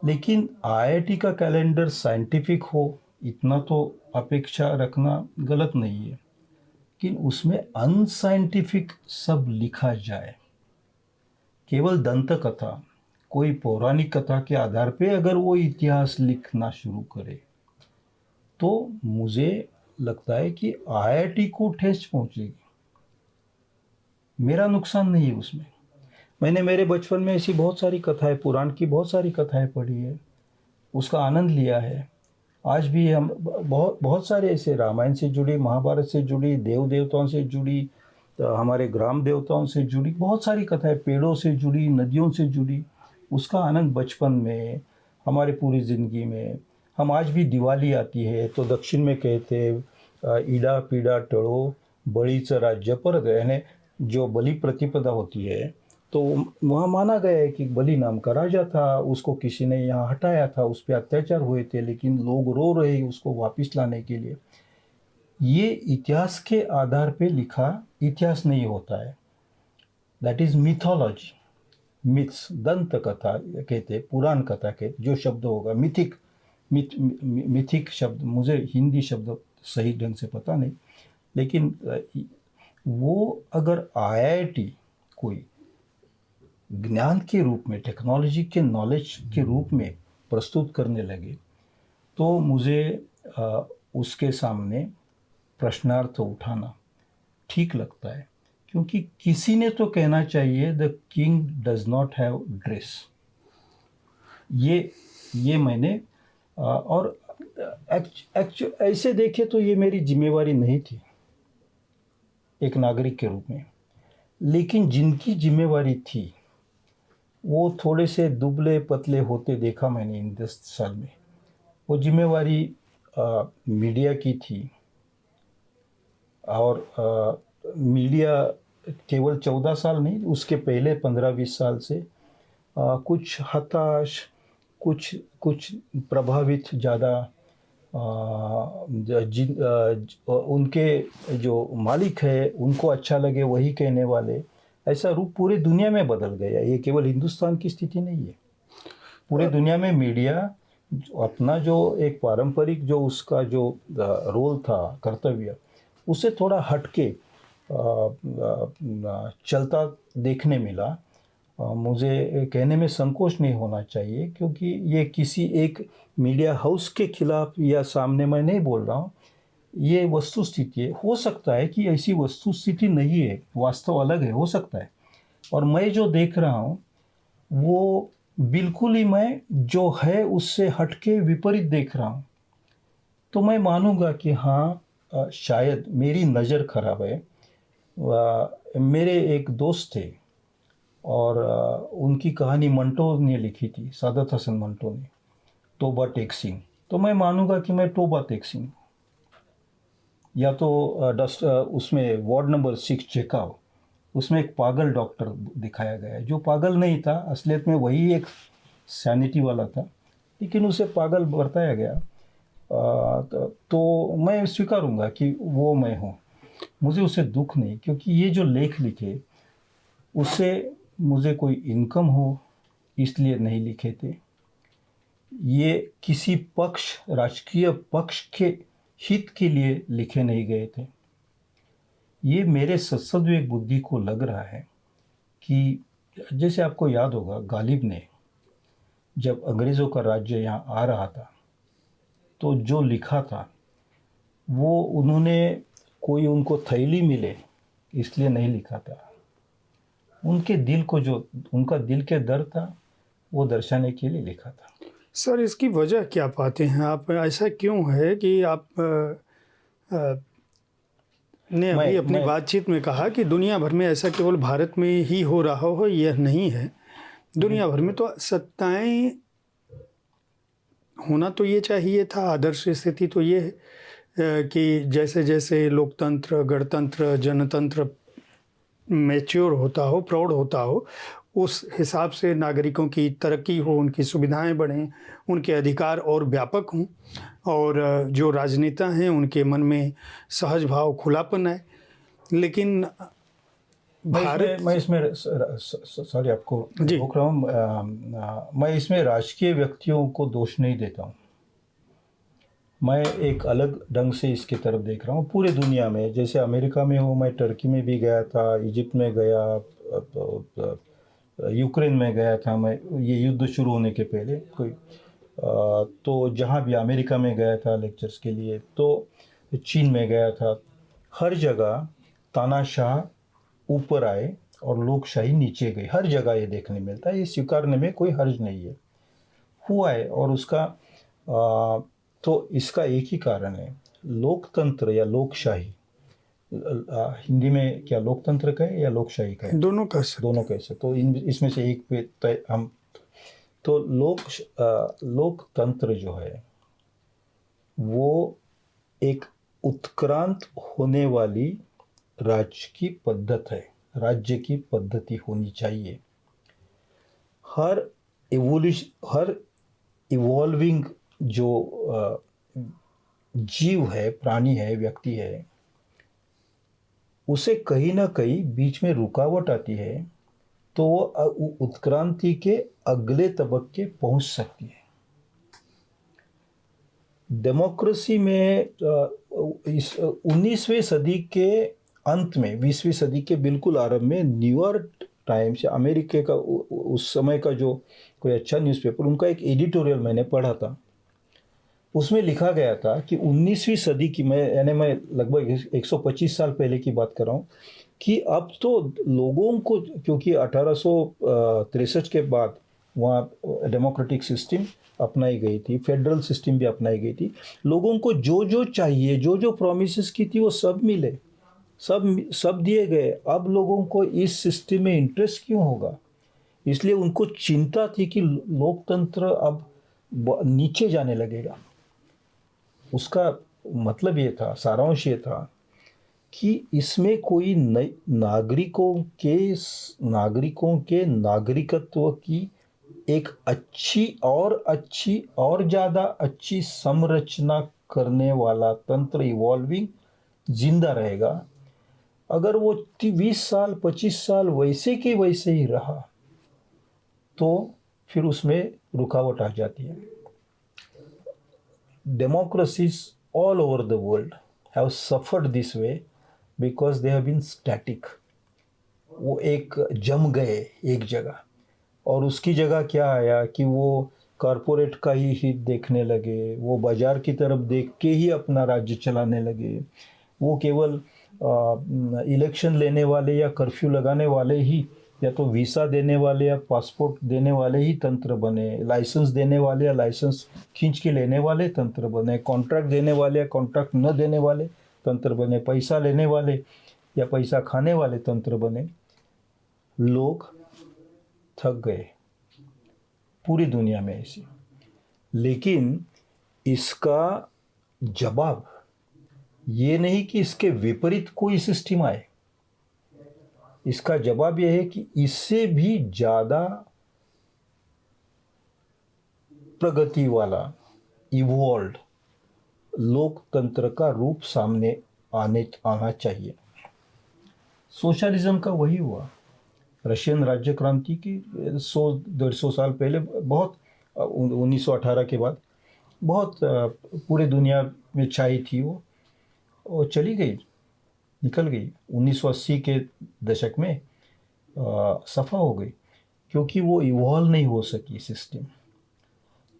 लेकिन आईआईटी का कैलेंडर साइंटिफिक हो इतना तो अपेक्षा रखना गलत नहीं है, लेकिन उसमें अनसाइंटिफिक सब लिखा जाए, केवल दंत कथा, कोई पौराणिक कथा के आधार पे अगर वो इतिहास लिखना शुरू करे, तो मुझे लगता है कि आईआईटी को ठेस पहुंचेगी। मेरा नुकसान नहीं है उसमें। मैंने मेरे बचपन में ऐसी बहुत सारी कथाएं, पुराण की बहुत सारी कथाएं पढ़ी है, उसका आनंद लिया है। आज भी हम बहुत बहुत सारे ऐसे रामायण से जुड़ी, महाभारत से जुड़ी, देव देवताओं से जुड़ी, हमारे ग्राम देवताओं से जुड़ी बहुत सारी कथाएं, पेड़ों से जुड़ी, नदियों से जुड़ी, उसका आनंद बचपन में, हमारे पूरी ज़िंदगी में। हम आज भी दिवाली आती है तो दक्षिण में कहते हैं ईड़ा पीड़ा टळो बळीचं राज्य परत, यानी जो बलि प्रतिपदा होती है तो वहाँ माना गया है कि बलि नाम का राजा था, उसको किसी ने यहाँ हटाया था, उस पर अत्याचार हुए थे, लेकिन लोग रो रहे उसको वापस लाने के लिए। ये इतिहास के आधार पे लिखा इतिहास नहीं होता है, दैट इज मिथोलॉजी, मिथ्स, दंत कथा कहते, पुराण कथा कहते, जो शब्द होगा मिथिक, मिथिक शब्द, मुझे हिंदी शब्द सही ढंग से पता नहीं, लेकिन वो अगर आईआईटी कोई ज्ञान के रूप में, टेक्नोलॉजी के नॉलेज के रूप में प्रस्तुत करने लगे, तो मुझे उसके सामने प्रश्नार्थ उठाना ठीक लगता है। क्योंकि किसी ने तो कहना चाहिए the king does not have dress. ये मैंने और ऐसे देखे तो ये मेरी जिम्मेवारी नहीं थी एक नागरिक के रूप में, लेकिन जिनकी जिम्मेवारी थी वो थोड़े से दुबले पतले होते देखा मैंने इन 10 साल में। वो जिम्मेवारी मीडिया की थी, और मीडिया केवल 14 साल नहीं, उसके पहले 15-20 साल से कुछ हताश, कुछ प्रभावित ज़्यादा, उनके जो मालिक है उनको अच्छा लगे वही कहने वाले, ऐसा रूप पूरे दुनिया में बदल गया। ये केवल हिंदुस्तान की स्थिति नहीं है, पूरे दुनिया में मीडिया अपना जो एक पारंपरिक जो उसका जो रोल था, कर्तव्य, उससे थोड़ा हटके चलता देखने मिला। मुझे कहने में संकोच नहीं होना चाहिए, क्योंकि ये किसी एक मीडिया हाउस के खिलाफ या सामने मैं नहीं बोल रहा हूँ, ये वस्तुस्थिति है। हो सकता है कि ऐसी वस्तुस्थिति नहीं है, वास्तव अलग है, हो सकता है, और मैं जो देख रहा हूँ वो बिल्कुल ही मैं जो है उससे हटके विपरीत देख रहा हूँ। तो मैं मानूंगा कि हाँ, शायद मेरी नज़र खराब है। मेरे एक दोस्त थे, और उनकी कहानी मंटो ने लिखी थी, सादत हसन मंटो ने, तोबा टेक सिंह। तो मैं मानूंगा कि मैं तोबा टेक सिंह, या तो उसमें वार्ड नंबर 6 चेकाव, उसमें एक पागल डॉक्टर दिखाया गया है, जो पागल नहीं था, असलियत में वही एक सैनिटी वाला था, लेकिन उसे पागल बताया गया। तो मैं स्वीकारूंगा कि वो मैं हूँ, मुझे उससे दुख नहीं, क्योंकि ये जो लेख लिखे उससे मुझे कोई इनकम हो इसलिए नहीं लिखे थे। ये किसी पक्ष, राजकीय पक्ष के हित के लिए लिखे नहीं गए थे। ये मेरे सद्विवेक बुद्धि को लग रहा है कि जैसे आपको याद होगा, गालिब ने जब अंग्रेज़ों का राज्य यहाँ आ रहा था, तो जो लिखा था वो उन्होंने कोई उनको थैली मिले इसलिए नहीं लिखा था। उनके दिल को, जो उनका दिल के दर्द था, वो दर्शाने के लिए लिखा था। सर, इसकी वजह क्या पाते हैं आप? ऐसा क्यों है कि आप ने अभी अपनी बातचीत में कहा कि दुनिया भर में ऐसा केवल भारत में ही हो रहा हो, यह नहीं है, दुनिया भर में तो सत्ताएं होना तो ये चाहिए था। आदर्श स्थिति तो ये है कि जैसे जैसे लोकतंत्र, गणतंत्र, जनतंत्र मैच्योर होता हो, प्रौढ़ होता हो, उस हिसाब से नागरिकों की तरक्की हो, उनकी सुविधाएं बढ़ें, उनके अधिकार और व्यापक हों, और जो राजनेता हैं उनके मन में सहज भाव, खुलापन आए। लेकिन भारत, मैं इसमें सॉरी आपको रोक रहा हूँ, मैं इसमें राजकीय व्यक्तियों को दोष नहीं देता हूँ। मैं एक अलग ढंग से इसकी तरफ देख रहा हूँ। पूरे दुनिया में, जैसे अमेरिका में हो, मैं टर्की में भी गया था, इजिप्ट में गया, यूक्रेन में गया था मैं, ये युद्ध शुरू होने के पहले कोई, तो जहाँ भी, अमेरिका में गया था लेक्चर्स के लिए, तो चीन में गया था। हर जगह तानाशाह ऊपर आए और लोकशाही नीचे गई, हर जगह ये देखने मिलता है। ये स्वीकारने में कोई हर्ज नहीं है, हुआ है। और उसका तो इसका एक ही कारण है, लोकतंत्र या लोकशाही, हिंदी में क्या लोकतंत्र कहे या लोकशाही कहे, दोनों कह सकते, दोनों कैसे, तो इसमें से एक पे तय हम, तो लोकतंत्र जो है वो एक उत्क्रांत होने वाली राज्य की पद्धति है, राज्य की पद्धति होनी चाहिए। हर इवॉल्विंग जो जीव है, प्राणी है, व्यक्ति है, उसे कहीं ना कहीं बीच में रुकावट आती है तो वो उत्क्रांति के अगले तबक्के पहुंच सकती है। डेमोक्रेसी में इस 19वीं सदी के अंत में, 20वीं सदी के बिल्कुल आरंभ में न्यूयॉर्क टाइम्स या अमेरिका का उस समय का जो कोई अच्छा न्यूज़पेपर, उनका एक एडिटोरियल मैंने पढ़ा था। उसमें लिखा गया था कि 19वीं सदी की, मैं लगभग 125 साल पहले की बात कर रहा हूँ, कि अब तो लोगों को, क्योंकि 1863 के बाद वहाँ डेमोक्रेटिक सिस्टम अपनाई गई थी, फेडरल सिस्टम भी अपनाई गई थी, लोगों को जो जो चाहिए, जो जो प्रोमिसेस की थी वो सब मिले, सब दिए गए। अब लोगों को इस सिस्टम में इंटरेस्ट क्यों होगा? इसलिए उनको चिंता थी कि लोकतंत्र अब नीचे जाने लगेगा। उसका मतलब ये था, सारांश ये था कि इसमें कोई नागरिकों के नागरिकत्व की एक अच्छी और ज़्यादा अच्छी संरचना करने वाला तंत्र इवॉल्विंग जिंदा रहेगा। अगर वो 20 साल 25 साल वैसे के वैसे ही रहा तो फिर उसमें रुकावट आ जाती है। Democracies all over the world have suffered this way because they have been static. वो एक जम गए एक जगह, और उसकी जगह क्या आया कि वो कॉरपोरेट का ही हित देखने लगे, वो बाजार की तरफ देख के ही अपना राज्य चलाने लगे, वो केवल इलेक्शन लेने वाले या कर्फ्यू लगाने वाले ही, या तो वीज़ा देने वाले या पासपोर्ट देने वाले ही तंत्र बने, लाइसेंस देने वाले या लाइसेंस खींच के लेने वाले तंत्र बने, कॉन्ट्रैक्ट देने वाले या कॉन्ट्रैक्ट न देने वाले तंत्र बने, पैसा लेने वाले या पैसा खाने वाले तंत्र बने। लोग थक गए पूरी दुनिया में ऐसे। लेकिन इसका जवाब ये नहीं कि इसके विपरीत कोई सिस्टम आए, इसका जवाब यह है कि इससे भी ज़्यादा प्रगति वाला इवॉल्व्ड लोकतंत्र का रूप सामने आना चाहिए। सोशलिज्म का वही हुआ। रशियन राज्य क्रांति की 100-150 साल पहले, बहुत 1918 के बाद बहुत पूरे दुनिया में छाई थी वो चली गई, निकल गई। 1980 के दशक में सफ़ा हो गई, क्योंकि वो इवॉल्व नहीं हो सकी सिस्टम।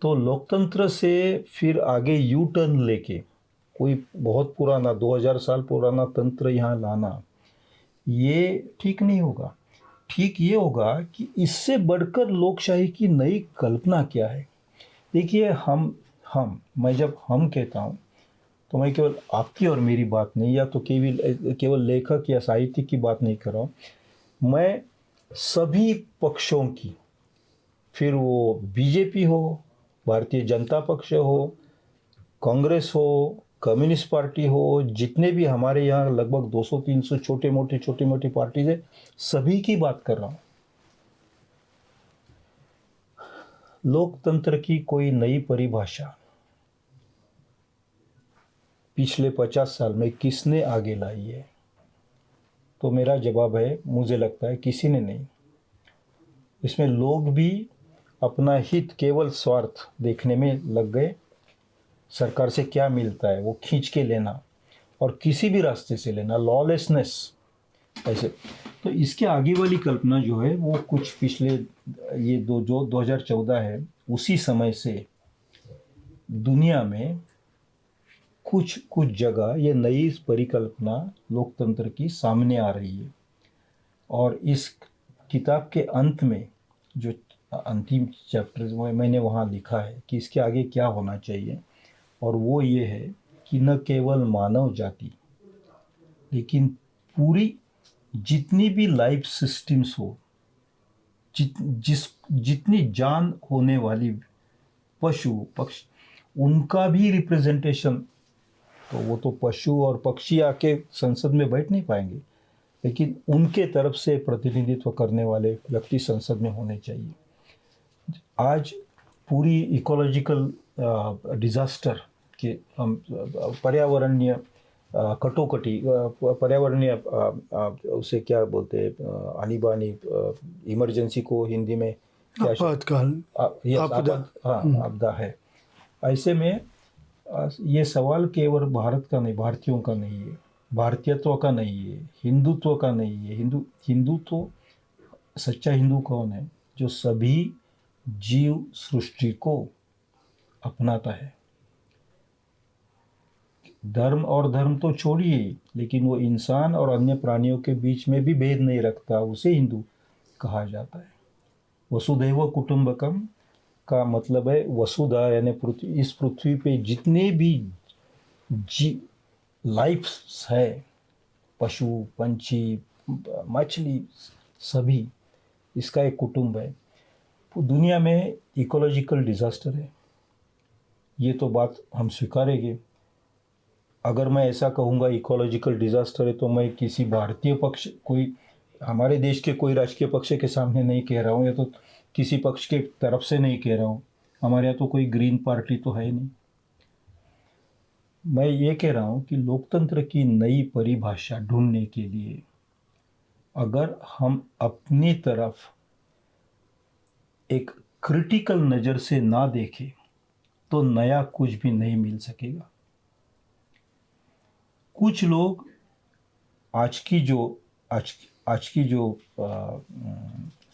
तो लोकतंत्र से फिर आगे यू टर्न लेके कोई बहुत पुराना 2000 साल पुराना तंत्र यहाँ लाना, ये ठीक नहीं होगा। ठीक ये होगा कि इससे बढ़कर लोकशाही की नई कल्पना क्या है। देखिए, मैं जब हम कहता हूँ तो मैं केवल आपकी और मेरी बात नहीं, या तो केवल लेखक या साहित्यिक की बात नहीं कर रहा हूँ, मैं सभी पक्षों की, फिर वो बीजेपी हो, भारतीय जनता पक्ष हो, कांग्रेस हो, कम्युनिस्ट पार्टी हो, जितने भी हमारे यहाँ लगभग 200-300 छोटे मोटी पार्टीज है, सभी की बात कर रहा हूँ। लोकतंत्र की कोई नई परिभाषा पिछले 50 साल में किसने आगे लाई है? तो मेरा जवाब है, मुझे लगता है किसी ने नहीं। इसमें लोग भी अपना हित, केवल स्वार्थ देखने में लग गए। सरकार से क्या मिलता है वो खींच के लेना, और किसी भी रास्ते से लेना, लॉलेसनेस ऐसे। तो इसके आगे वाली कल्पना जो है वो कुछ पिछले ये जो 2014 है, उसी समय से दुनिया में कुछ जगह ये नई परिकल्पना लोकतंत्र की सामने आ रही है। और इस किताब के अंत में जो अंतिम चैप्टर मैंने वहाँ लिखा है कि इसके आगे क्या होना चाहिए, और वो ये है कि न केवल मानव जाति, लेकिन पूरी जितनी भी लाइफ सिस्टम्स हो, जितनी जान होने वाली पशु पक्षी, उनका भी रिप्रेजेंटेशन। तो वो तो पशु और पक्षी आके संसद में बैठ नहीं पाएंगे, लेकिन उनके तरफ से प्रतिनिधित्व करने वाले व्यक्ति संसद में होने चाहिए। आज पूरी इकोलॉजिकल डिज़ास्टर के हम पर्यावरणीय कटोकटी पर्यावरणीय उसे क्या बोलते हैं आनी बानी इमरजेंसी को हिंदी में क्या आपातकाल यस आपदा। हाँ आपदा है। ऐसे में ये सवाल केवल भारत का नहीं, भारतीयों का नहीं है, भारतीयत्व का नहीं है, हिंदुत्व का नहीं है। हिंदू तो सच्चा हिंदू कौन है? जो सभी जीव सृष्टि को अपनाता है। धर्म और धर्म तो छोड़िए, लेकिन वो इंसान और अन्य प्राणियों के बीच में भी भेद नहीं रखता, उसे हिंदू कहा जाता है। वसुधैव कुटुंबकम का मतलब है वसुधा, यानी पृथ्वी, इस पृथ्वी पे जितने भी जी लाइफ्स है, पशु पंछी मछली सभी, इसका एक कुटुंब है। दुनिया में इकोलॉजिकल डिज़ास्टर है, ये तो बात हम स्वीकारेंगे। अगर मैं ऐसा कहूँगा इकोलॉजिकल डिज़ास्टर है तो मैं किसी भारतीय पक्ष, कोई हमारे देश के कोई राजकीय पक्ष के सामने नहीं कह रहा हूँ, या तो किसी पक्ष के तरफ से नहीं कह रहा हूँ। हमारे यहाँ तो कोई ग्रीन पार्टी तो है नहीं। मैं ये कह रहा हूँ कि लोकतंत्र की नई परिभाषा ढूंढने के लिए अगर हम अपनी तरफ एक क्रिटिकल नज़र से ना देखें तो नया कुछ भी नहीं मिल सकेगा। कुछ लोग आज की जो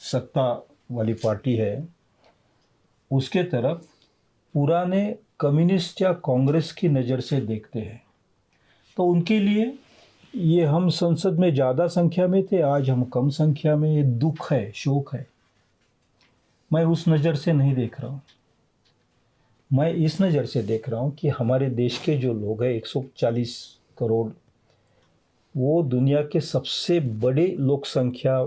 सत्ता वाली पार्टी है उसके तरफ पुराने कम्युनिस्ट या कांग्रेस की नज़र से देखते हैं, तो उनके लिए ये हम संसद में ज़्यादा संख्या में थे, आज हम कम संख्या में, ये दुख है, शोक है। मैं उस नज़र से नहीं देख रहा हूँ। मैं इस नज़र से देख रहा हूँ कि हमारे देश के जो लोग हैं 140 करोड़, वो दुनिया के सबसे बड़े लोक संख्या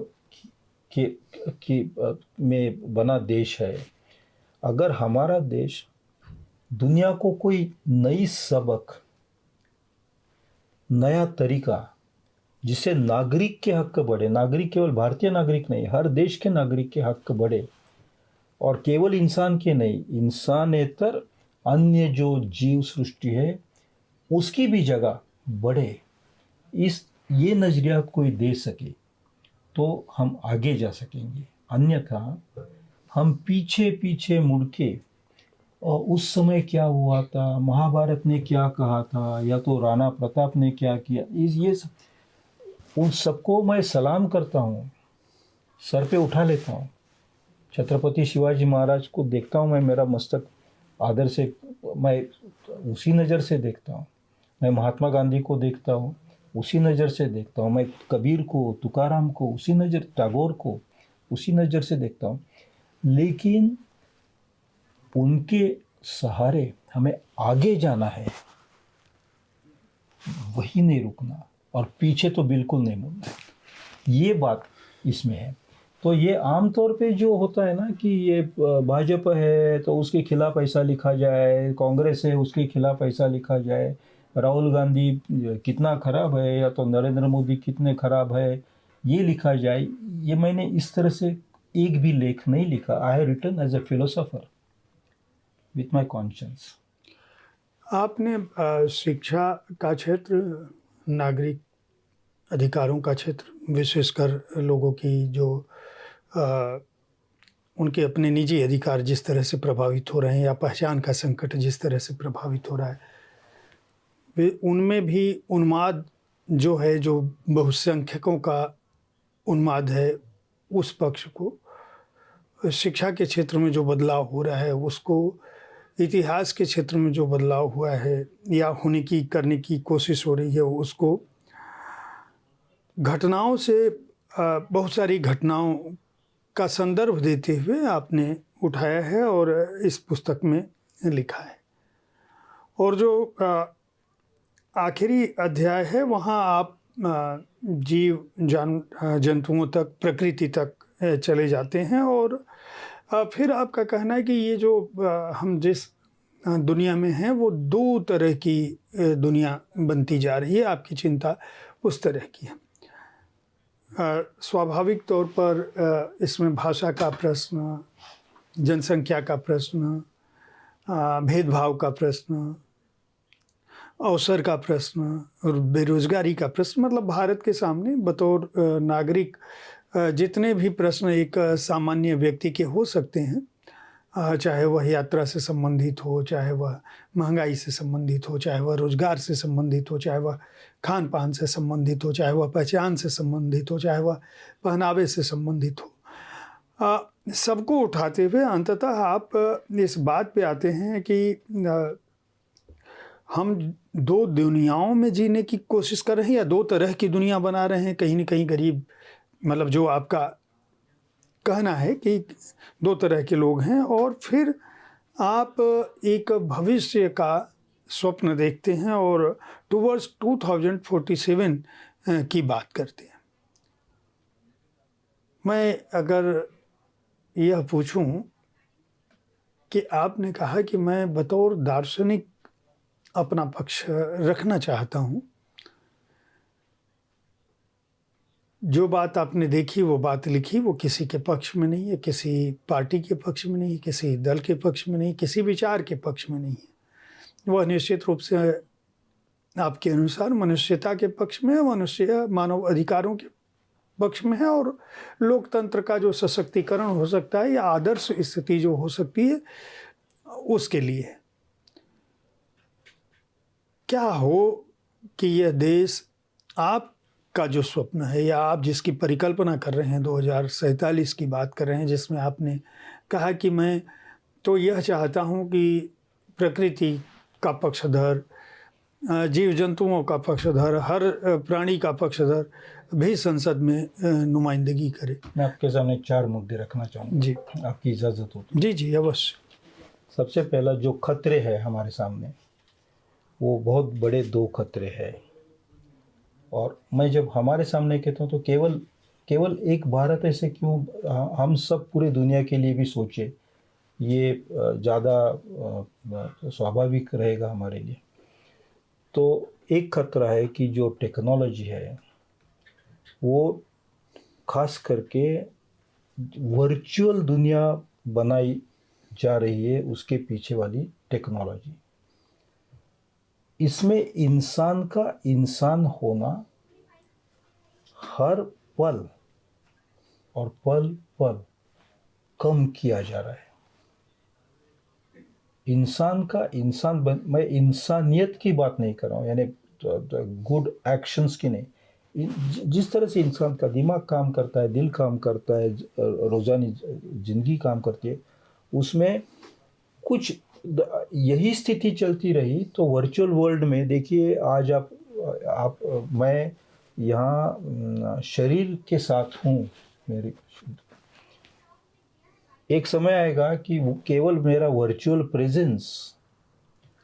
में बना देश है। अगर हमारा देश दुनिया को कोई नई सबक, नया तरीका, जिससे नागरिक के हक बढ़े, नागरिक केवल भारतीय नागरिक नहीं, हर देश के नागरिक के हक बढ़े, और केवल इंसान के नहीं, इंसानेतर अन्य जो जीव सृष्टि है उसकी भी जगह बढ़े, ये नज़रिया कोई दे सके तो हम आगे जा सकेंगे। अन्यथा हम पीछे पीछे मुड़ के, और उस समय क्या हुआ था, महाभारत ने क्या कहा था, या तो राणा प्रताप ने क्या किया, ये सब, उन सबको मैं सलाम करता हूँ, सर पे उठा लेता हूँ। छत्रपति शिवाजी महाराज को देखता हूँ मैं, मेरा मस्तक आदर से मैं उसी नज़र से देखता हूँ। मैं महात्मा गांधी को देखता हूँ, उसी नज़र से देखता हूँ। मैं कबीर को, तुकाराम को उसी नज़र, टैगोर को उसी नज़र से देखता हूँ। लेकिन उनके सहारे हमें आगे जाना है, वही नहीं रुकना, और पीछे तो बिल्कुल नहीं मुड़ना है। ये बात इसमें है। तो ये आम तौर पे जो होता है ना कि ये भाजपा है तो उसके खिलाफ ऐसा लिखा जाए, कांग्रेस है उसके खिलाफ ऐसा लिखा जाए, राहुल गांधी कितना खराब है, या तो नरेंद्र मोदी कितने खराब है, ये लिखा जाए। ये मैंने इस तरह से एक भी लेख नहीं लिखा। I have written as a philosopher with my conscience. आपने शिक्षा का क्षेत्र, नागरिक अधिकारों का क्षेत्र, विशेषकर लोगों की जो उनके अपने निजी अधिकार जिस तरह से प्रभावित हो रहे हैं, या पहचान का संकट जिस तरह से प्रभावित हो रहा है, वे उनमें भी उन्माद जो है, जो बहुसंख्यकों का उन्माद है, उस पक्ष को, शिक्षा के क्षेत्र में जो बदलाव हो रहा है उसको, इतिहास के क्षेत्र में जो बदलाव हुआ है या होने की करने की कोशिश हो रही है उसको, घटनाओं से, बहुत सारी घटनाओं का संदर्भ देते हुए आपने उठाया है और इस पुस्तक में लिखा है। और जो आखिरी अध्याय है वहाँ आप जीव जंतुओं तक, प्रकृति तक चले जाते हैं, और फिर आपका कहना है कि ये जो हम जिस दुनिया में हैं वो दो तरह की दुनिया बनती जा रही है। आपकी चिंता उस तरह की है। स्वाभाविक तौर पर इसमें भाषा का प्रश्न, जनसंख्या का प्रश्न, भेदभाव का प्रश्न, अवसर का प्रश्न और बेरोजगारी का प्रश्न, मतलब भारत के सामने बतौर नागरिक जितने भी प्रश्न एक सामान्य व्यक्ति के हो सकते हैं, चाहे वह यात्रा से संबंधित हो, चाहे वह महंगाई से संबंधित हो, चाहे वह रोजगार से संबंधित हो, चाहे वह खान पान से संबंधित हो, चाहे वह पहचान से संबंधित हो, चाहे वह पहनावे से संबंधित हो, सबको उठाते हुए अंततः आप इस बात पे आते हैं कि हम दो दुनियाओं में जीने की कोशिश कर रहे हैं या दो तरह की दुनिया बना रहे हैं। कहीं न कहीं गरीब, मतलब जो आपका कहना है कि दो तरह के लोग हैं, और फिर आप एक भविष्य का स्वप्न देखते हैं और टुवर्ड्स 2047 की बात करते हैं। मैं अगर यह पूछूं कि आपने कहा कि मैं बतौर दार्शनिक अपना पक्ष रखना चाहता हूं, जो बात आपने देखी वो बात लिखी, वो किसी के पक्ष में नहीं है, किसी पार्टी के पक्ष में नहीं है, किसी दल के पक्ष में नहीं, किसी विचार के पक्ष में नहीं है। वह निश्चित रूप से आपके अनुसार मनुष्यता के पक्ष में है, मनुष्य मानव अधिकारों के पक्ष में है, और लोकतंत्र का जो सशक्तिकरण हो सकता है या आदर्श स्थिति जो हो सकती है उसके लिए। क्या हो कि यह देश आपका जो स्वप्न है या आप जिसकी परिकल्पना कर रहे हैं, 2047 की बात कर रहे हैं, जिसमें आपने कहा कि मैं तो यह चाहता हूं कि प्रकृति का पक्षधर, जीव जंतुओं का पक्षधर, हर प्राणी का पक्षधर भी संसद में नुमाइंदगी करे। मैं आपके सामने 4 मुद्दे रखना चाहूँगा जी, आपकी इजाज़त हो तो। जी जी अवश्य। सबसे पहला जो खतरे हैं हमारे सामने, वो बहुत बड़े 2 खतरे हैं। और मैं जब हमारे सामने कहता हूँ तो केवल एक भारत ऐसे क्यों, हम सब पूरे दुनिया के लिए भी सोचे, ये ज़्यादा स्वाभाविक रहेगा हमारे लिए। तो एक खतरा है कि जो टेक्नोलॉजी है वो खास करके वर्चुअल दुनिया बनाई जा रही है, उसके पीछे वाली टेक्नोलॉजी, इसमें इंसान का इंसान होना हर पल और पल पल कम किया जा रहा है। इंसान का इंसान मैं इंसानियत की बात नहीं कर रहा हूँ, यानी गुड एक्शंस की नहीं। जिस तरह से इंसान का दिमाग काम करता है, दिल काम करता है, रोज़ानी ज़िंदगी काम करती है, उसमें कुछ यही स्थिति चलती रही तो वर्चुअल वर्ल्ड में देखिए, आज आप मैं यहाँ शरीर के साथ हूँ, मेरे एक समय आएगा कि वो केवल मेरा वर्चुअल प्रेजेंस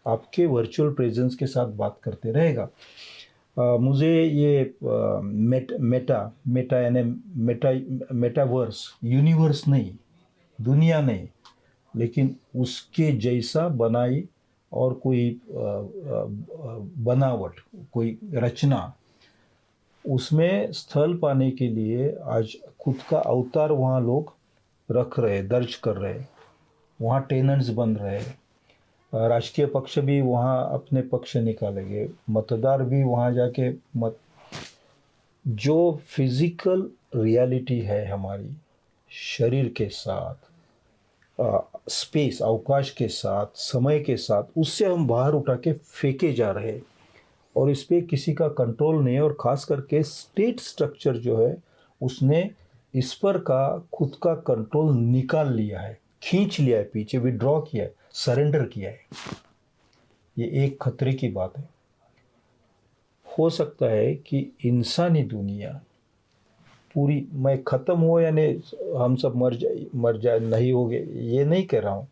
आपके वर्चुअल प्रेजेंस के साथ बात करते रहेगा। मुझे ये मेटा यानी मेटावर्स, यूनिवर्स नहीं, दुनिया नहीं, लेकिन उसके जैसा बनाई और कोई बनावट, कोई रचना, उसमें स्थल पाने के लिए आज खुद का अवतार वहाँ लोग रख रहे, दर्ज कर रहे, वहाँ टेनेंट्स बन रहे, राजकीय पक्ष भी वहाँ अपने पक्ष निकालेंगे, मतदार भी वहाँ जाके जो फिजिकल रियलिटी है हमारी शरीर के साथ, स्पेस अवकाश के साथ, समय के साथ, उससे हम बाहर उठा के फेंके जा रहे हैं और इस पर किसी का कंट्रोल नहीं है। और ख़ास करके स्टेट स्ट्रक्चर जो है उसने इस पर का खुद का कंट्रोल निकाल लिया है, खींच लिया है, पीछे विड्रॉ किया है, सरेंडर किया है। ये एक खतरे की बात है। हो सकता है कि इंसानी दुनिया पूरी मैं ख़त्म हो, यानी हम सब मर जाए नहीं होगे, ये नहीं कह रहा हूँ,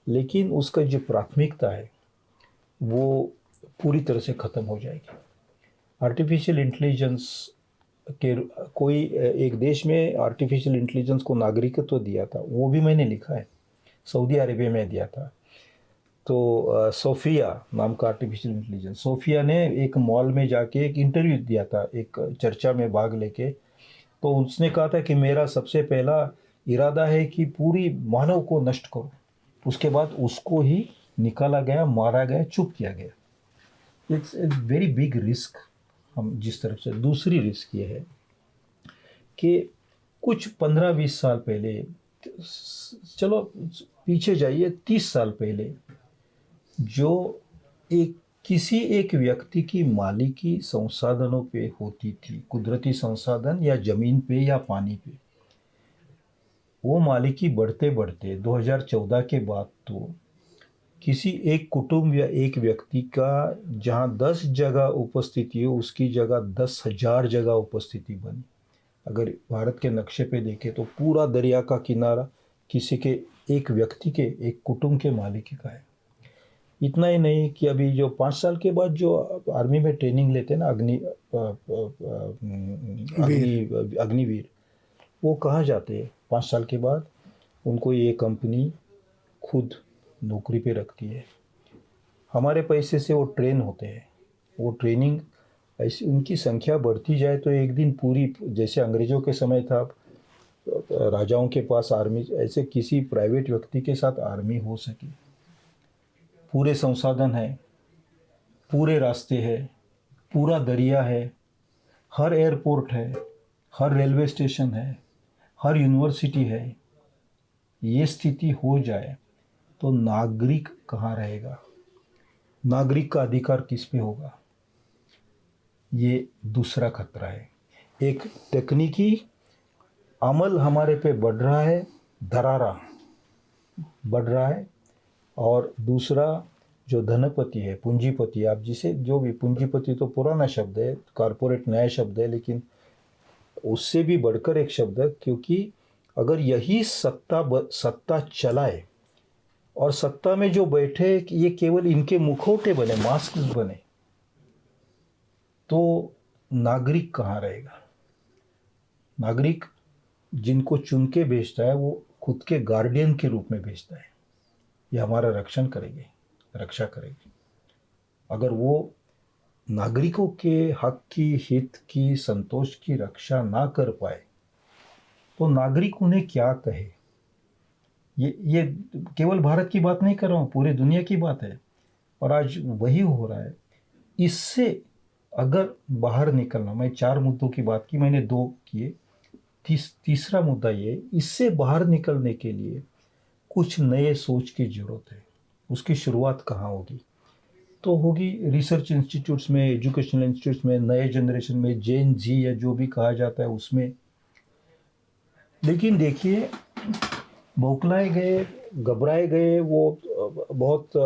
लेकिन उसका जो प्राथमिकता है वो पूरी तरह से ख़त्म हो जाएगी। आर्टिफिशियल इंटेलिजेंस के कोई एक देश में आर्टिफिशियल इंटेलिजेंस को नागरिकत्व दिया था, वो भी मैंने लिखा है, सऊदी अरेबिया में दिया था। तो सोफिया नाम का आर्टिफिशियल इंटेलिजेंस, सोफिया ने एक मॉल में जाके एक इंटरव्यू दिया था, एक चर्चा में भाग लेके। तो उसने कहा था कि मेरा सबसे पहला इरादा है कि पूरी मानव को नष्ट करो, उसके बाद उसको ही निकाला गया, मारा गया, चुप किया गया। It's a very big risk. हम जिस तरफ से दूसरी रिस्क ये है कि कुछ 15-20 साल पहले, चलो पीछे जाइए 30 साल पहले, जो एक किसी एक व्यक्ति की मालिकी संसाधनों पे होती थी, कुदरती संसाधन या जमीन पे या पानी पे, वो मालिकी बढ़ते बढ़ते 2014 के बाद तो किसी एक कुटुंब या एक व्यक्ति का जहाँ 10 जगह उपस्थिति हो, उसकी जगह 10,000 जगह उपस्थिति बनी। अगर भारत के नक्शे पे देखें तो पूरा दरिया का किनारा किसी के एक व्यक्ति के, एक कुटुंब के मालिकी का है। इतना ही नहीं कि अभी जो 5 साल के बाद जो आर्मी में ट्रेनिंग लेते हैं ना, अग्निवीर, वो कहाँ जाते हैं 5 साल के बाद? उनको ये कंपनी खुद नौकरी पे रखती है। हमारे पैसे से वो ट्रेन होते हैं। वो ट्रेनिंग ऐसी, उनकी संख्या बढ़ती जाए तो एक दिन पूरी, जैसे अंग्रेज़ों के समय था राजाओं के पास आर्मी, ऐसे किसी प्राइवेट व्यक्ति के साथ आर्मी हो सके। पूरे संसाधन है, पूरे रास्ते हैं, पूरा दरिया है, हर एयरपोर्ट है, हर रेलवे स्टेशन है, हर यूनिवर्सिटी है। ये स्थिति हो जाए तो नागरिक कहाँ रहेगा? नागरिक का अधिकार किस पे होगा? ये दूसरा खतरा है। एक तकनीकी अमल हमारे पे बढ़ रहा है, दरारा बढ़ रहा है, और दूसरा जो धनपति है, पूंजीपति, आप जिसे जो भी, पूंजीपति तो पुराना शब्द है, कॉरपोरेट नया शब्द है, लेकिन उससे भी बढ़कर एक शब्द है, क्योंकि अगर यही सत्ता चलाए और सत्ता में जो बैठे ये केवल इनके मुखौटे बने, मास्क बने, तो नागरिक कहाँ रहेगा? नागरिक जिनको चुन के भेजता है वो खुद के गार्डियन के रूप में भेजता है, ये हमारा रक्षा करेगी। अगर वो नागरिकों के हक की, हित की, संतोष की रक्षा ना कर पाए तो नागरिक उन्हें क्या कहे? ये केवल भारत की बात नहीं कर रहा हूँ, पूरी दुनिया की बात है, और आज वही हो रहा है। इससे अगर बाहर निकलना, मैं 4 मुद्दों की बात की, मैंने 2 किए, तीसरा मुद्दा ये, इससे बाहर निकलने के लिए कुछ नए सोच की ज़रूरत है। उसकी शुरुआत कहाँ होगी? तो होगी रिसर्च इंस्टीट्यूट्स में, एजुकेशनल इंस्टीट्यूट्स में, नए जनरेशन में, जेन जी या जो भी कहा जाता है उसमें। लेकिन देखिए, बौखलाए गए, घबराए गए, वो बहुत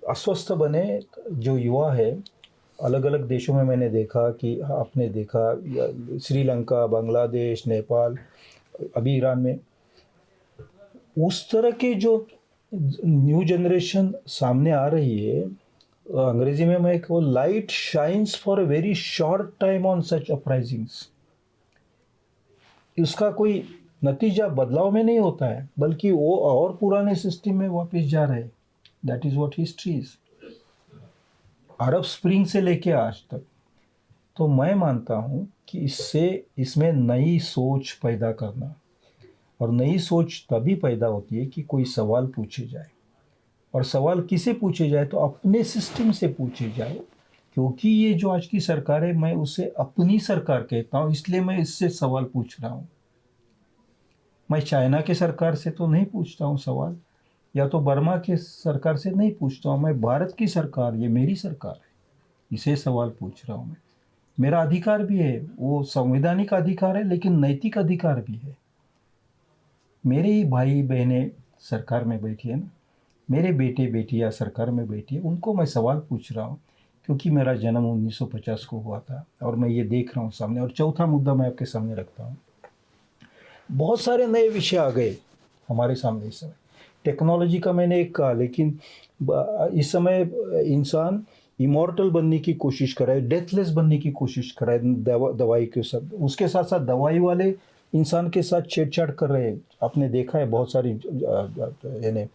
अस्वस्थ बने जो युवा है। अलग अलग देशों में मैंने देखा कि, आपने देखा, श्रीलंका, बांग्लादेश, नेपाल, अभी ईरान में, उस तरह के जो न्यू जनरेशन सामने आ रही है, अंग्रेजी में मैं कहूँ, light shines for a very short time on such uprisings. उसका कोई नतीजा बदलाव में नहीं होता है, बल्कि वो और पुराने सिस्टम में वापस जा रहे हैं। That is what history is. Arab spring से लेके आज तक। तो मैं मानता हूँ कि इसमें नई सोच पैदा करना, और नई सोच तभी पैदा होती है कि कोई सवाल पूछे जाए, और सवाल किसे पूछे जाए? तो अपने सिस्टम से पूछे जाए। क्योंकि ये जो आज की सरकार है, मैं उसे अपनी सरकार कहता हूँ, इसलिए मैं इससे सवाल पूछ रहा हूँ। मैं चाइना के सरकार से तो नहीं पूछता हूँ सवाल, या तो बर्मा के सरकार से नहीं पूछता हूँ। मैं भारत की सरकार, ये मेरी सरकार है, इसे सवाल पूछ रहा हूँ मैं। मेरा अधिकार भी है, वो संवैधानिक अधिकार है, लेकिन नैतिक अधिकार भी है। मेरे ही भाई बहनें सरकार में बैठी है ना, मेरे बेटे बेटियां सरकार में बैठी है, उनको मैं सवाल पूछ रहा हूँ, क्योंकि मेरा जन्म 1950 को हुआ था और मैं ये देख रहा हूँ सामने। और चौथा मुद्दा मैं आपके सामने रखता हूँ। बहुत सारे नए विषय आ गए हमारे सामने इस समय। टेक्नोलॉजी का मैंने एक कहा, लेकिन इस समय इंसान इमॉर्टल बनने की कोशिश कर रहा है, डेथलेस बनने की कोशिश कर रहा है दवाई के साथ। उसके साथ साथ दवाई वाले इंसान के साथ छेड़छाड़ कर रहे हैं। आपने देखा है बहुत सारी यानी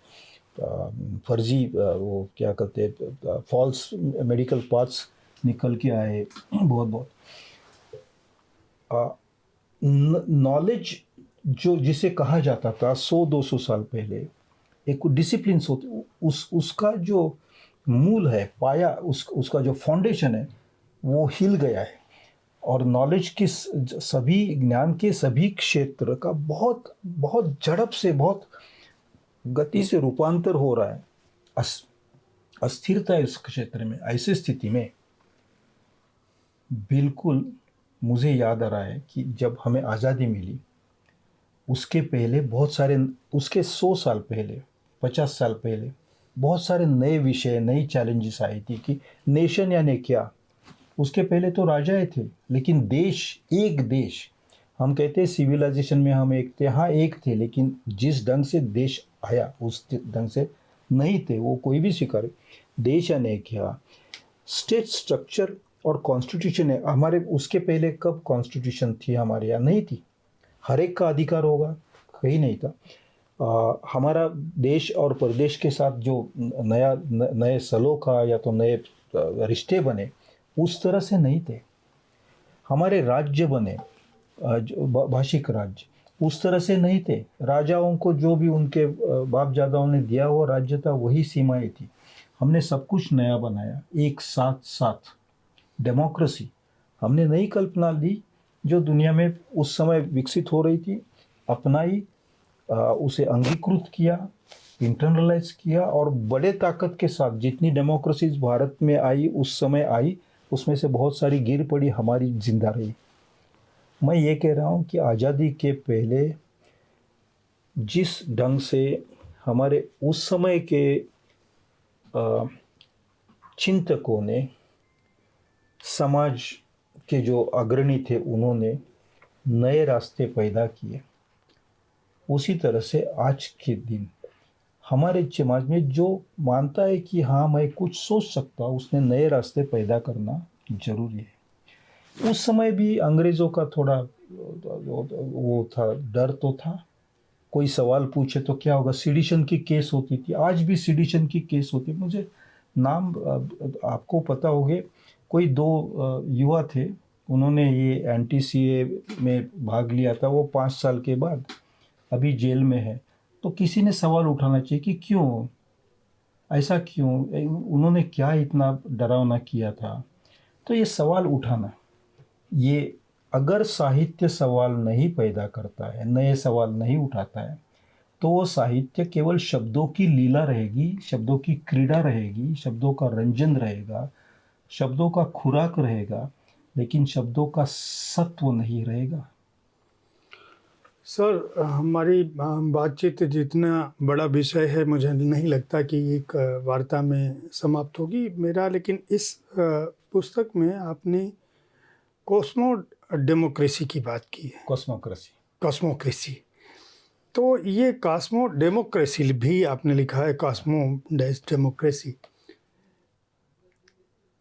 फर्जी, वो क्या कहते हैं, फॉल्स मेडिकल पाथ्स निकल के आए बहुत। नॉलेज जो जिसे कहा जाता था 100-200 साल पहले एक डिसिप्लिन उसका जो मूल है, पाया, उसका जो फाउंडेशन है, वो हिल गया है। और नॉलेज की सभी ज्ञान के सभी क्षेत्र का बहुत बहुत झड़प से, बहुत गति से रूपांतर हो रहा है। अस्थिरता है उस क्षेत्र में। ऐसी स्थिति में बिल्कुल मुझे याद आ रहा है कि जब हमें आज़ादी मिली, उसके पहले बहुत सारे, उसके 100 साल पहले, 50 साल पहले बहुत सारे नए विषय, नई चैलेंजेस आई थी कि नेशन यानी क्या। उसके पहले तो राजाएं थे, लेकिन देश, एक देश, हम कहते हैं सिविलाइजेशन में हम एक थे, हाँ एक थे, लेकिन जिस ढंग से देश आया उस ढंग से नहीं थे, वो कोई भी स्वीकार। देश यानी क्या, स्टेट स्ट्रक्चर और कॉन्स्टिट्यूशन है हमारे। उसके पहले कब कॉन्स्टिट्यूशन थी हमारे यहाँ? नहीं थी। हर एक का अधिकार होगा, कहीं नहीं था। हमारा देश और प्रदेश के साथ जो नए सलोखा या तो नए रिश्ते बने, उस तरह से नहीं थे। हमारे राज्य बने, भाषिक राज्य, उस तरह से नहीं थे। राजाओं को जो भी उनके बाप दादाओं ने दिया हुआ राज्य था, वही सीमाएं थी। हमने सब कुछ नया बनाया, एक साथ साथ डेमोक्रेसी हमने नई कल्पना ली, जो दुनिया में उस समय विकसित हो रही थी, अपनाई, उसे अंगीकृत किया, इंटरनलाइज किया, और बड़े ताकत के साथ जितनी डेमोक्रेसीज भारत में आई, उस समय आई, उसमें से बहुत सारी गिर पड़ी, हमारी जिंदा रही। मैं ये कह रहा हूँ कि आज़ादी के पहले जिस ढंग से हमारे उस समय के चिंतकों ने, समाज के जो अग्रणी थे, उन्होंने नए रास्ते पैदा किए, उसी तरह से आज के दिन हमारे समाज में जो मानता है कि हाँ मैं कुछ सोच सकता हूँ, उसने नए रास्ते पैदा करना जरूरी है। उस समय भी अंग्रेज़ों का थोड़ा वो था, डर तो था। कोई सवाल पूछे तो क्या होगा, सिडिशन की केस होती थी, आज भी सिडिशन की केस होती है। मुझे नाम आपको पता होंगे, कोई दो युवा थे, उन्होंने ये एंटी सीए में भाग लिया था, वो 5 साल के बाद अभी जेल में है। तो किसी ने सवाल उठाना चाहिए कि क्यों, ऐसा क्यों, उन्होंने क्या इतना डरावना किया था। तो ये सवाल उठाना, ये अगर साहित्य सवाल नहीं पैदा करता है, नए सवाल नहीं उठाता है, तो वो साहित्य केवल शब्दों की लीला रहेगी, शब्दों की क्रीड़ा रहेगी, शब्दों का रंजन रहेगा, शब्दों का खुराक रहेगा, लेकिन शब्दों का सत्व नहीं रहेगा। सर, हमारी बातचीत जितना बड़ा विषय है, मुझे नहीं लगता कि एक वार्ता में समाप्त होगी मेरा। लेकिन इस पुस्तक में आपने कॉस्मो डेमोक्रेसी की बात की है। कॉस्मोक्रेसी। तो ये कॉस्मो डेमोक्रेसी भी आपने लिखा है, कॉस्मो डेमोक्रेसी,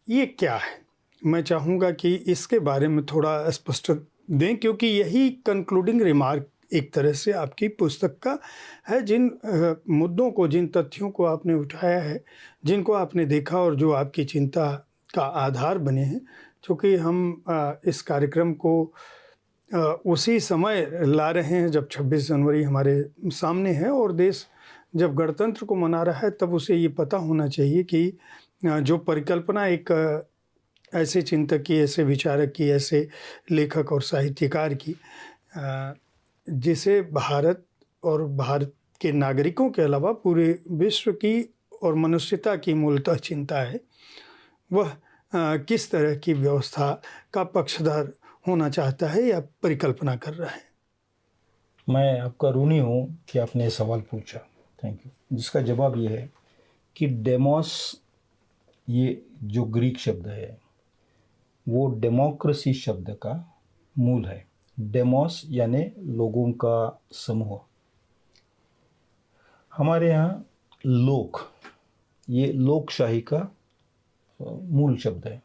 ये क्या है? मैं चाहूँगा कि इसके बारे में थोड़ा स्पष्ट दें, क्योंकि यही कंक्लूडिंग रिमार्क एक तरह से आपकी पुस्तक का है। जिन मुद्दों को, जिन तथ्यों को आपने उठाया है, जिनको आपने देखा और जो आपकी चिंता का आधार बने हैं, चूँकि हम इस कार्यक्रम को उसी समय ला रहे हैं जब 26 जनवरी हमारे सामने है, और देश जब गणतंत्र को मना रहा है, तब उसे ये पता होना चाहिए कि जो परिकल्पना एक ऐसे चिंतक की, ऐसे विचारक की, ऐसे लेखक और साहित्यकार की, जिसे भारत और भारत के नागरिकों के अलावा पूरे विश्व की और मनुष्यता की मूलतः चिंता है, वह किस तरह की व्यवस्था का पक्षधर होना चाहता है या परिकल्पना कर रहा है। मैं आपका ऋणी हूँ कि आपने सवाल पूछा, थैंक यू। जिसका जवाब ये है कि डेमोस, ये जो ग्रीक शब्द है, वो डेमोक्रेसी शब्द का मूल है। डेमोस यानी लोगों का समूह। हमारे यहाँ लोक, ये लोकशाही का मूल शब्द है,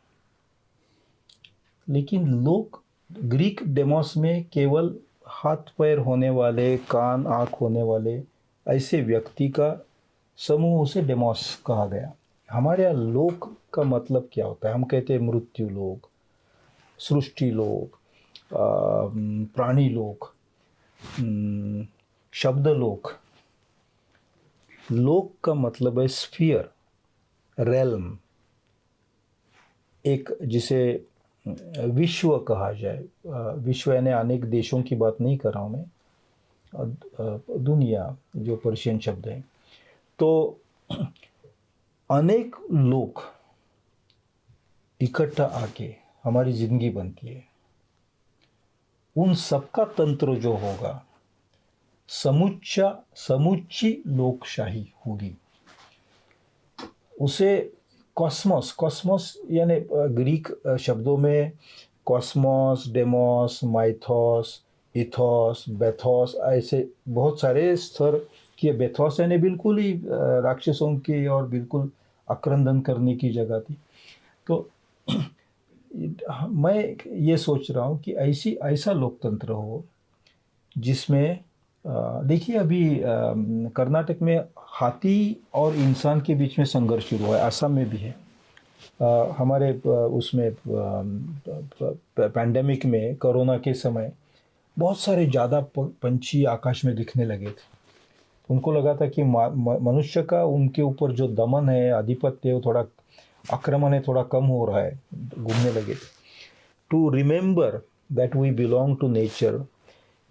लेकिन लोक ग्रीक डेमोस में केवल हाथ पैर होने वाले, कान आँख होने वाले ऐसे व्यक्ति का समूह, उसे डेमोस कहा गया। हमारे यहाँ लोक का मतलब क्या होता है? हम कहते हैं मृत्यु लोक, सृष्टि लोक, प्राणी लोक। शब्द लोक, लोक का मतलब है स्फीयर, रेल्म, एक जिसे विश्व कहा जाए। विश्व यानी अनेक देशों की बात नहीं कर रहा हूँ मैं, दुनिया जो पर्शियन शब्द है। तो अनेक लोग इकट्ठा आके हमारी जिंदगी बनती है। उन सबका तंत्र जो होगा, समूची लोकशाही होगी। उसे कॉस्मोस, कॉस्मोस यानी ग्रीक शब्दों में कॉस्मोस, डेमोस, माइथोस, इथोस, बेथोस, ऐसे बहुत सारे स्तर किए। बेथोस यानी बिल्कुल ही राक्षसों की और बिल्कुल आक्रंदन करने की जगह थी। तो मैं ये सोच रहा हूँ कि ऐसा लोकतंत्र हो जिसमें देखिए अभी कर्नाटक में हाथी और इंसान के बीच में संघर्ष शुरू हुआ है, असम में भी है। हमारे उसमें पैंडेमिक में, कोरोना के समय बहुत सारे ज़्यादा पंछी आकाश में दिखने लगे थे। उनको लगा था कि मनुष्य का उनके ऊपर जो दमन है, आधिपत्य है, वो थोड़ा आक्रमण है, थोड़ा कम हो रहा है, घूमने लगे थे। To remember that we belong to nature,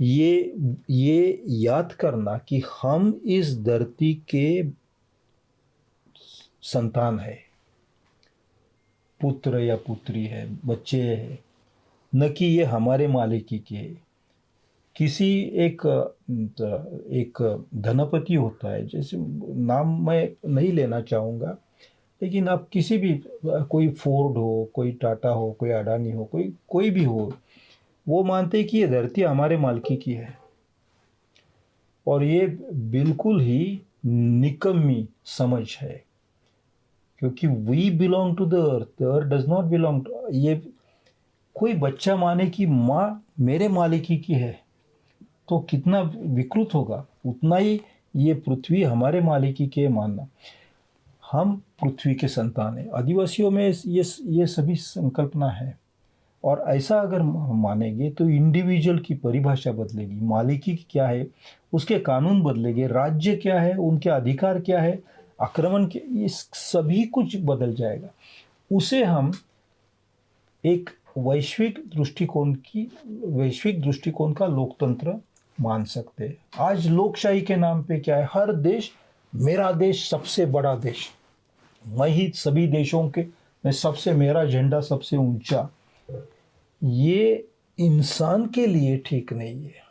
ये याद करना कि हम इस धरती के संतान है, पुत्र या पुत्री है, बच्चे हैं, न कि ये हमारे मालिकी के। किसी एक धनपति होता है, जैसे नाम मैं नहीं लेना चाहूँगा, लेकिन आप किसी भी कोई फोर्ड हो, कोई टाटा हो, कोई अडानी हो, कोई भी हो, वो मानते हैं कि ये धरती हमारे मालिकी की है। और ये बिल्कुल ही निकम्मी समझ है, क्योंकि we belong to the earth does not belong to. ये कोई बच्चा माने कि माँ मेरे मालिकी की है, तो कितना विकृत होगा। उतना ही ये पृथ्वी हमारे मालिकी के मानना। हम पृथ्वी के संतान हैं। आदिवासियों में ये सभी संकल्पना है। और ऐसा अगर मानेंगे तो इंडिविजुअल की परिभाषा बदलेगी, मालिकी क्या है उसके कानून बदलेंगे, राज्य क्या है, उनके अधिकार क्या है, आक्रमण के, ये सभी कुछ बदल जाएगा। उसे हम एक वैश्विक दृष्टिकोण का लोकतंत्र मान सकते हैं। आज लोकशाही के नाम पे क्या है, हर देश मेरा देश सबसे बड़ा देश, मैं ही सभी देशों के में सबसे, मेरा झंडा सबसे ऊंचा। ये इंसान के लिए ठीक नहीं है,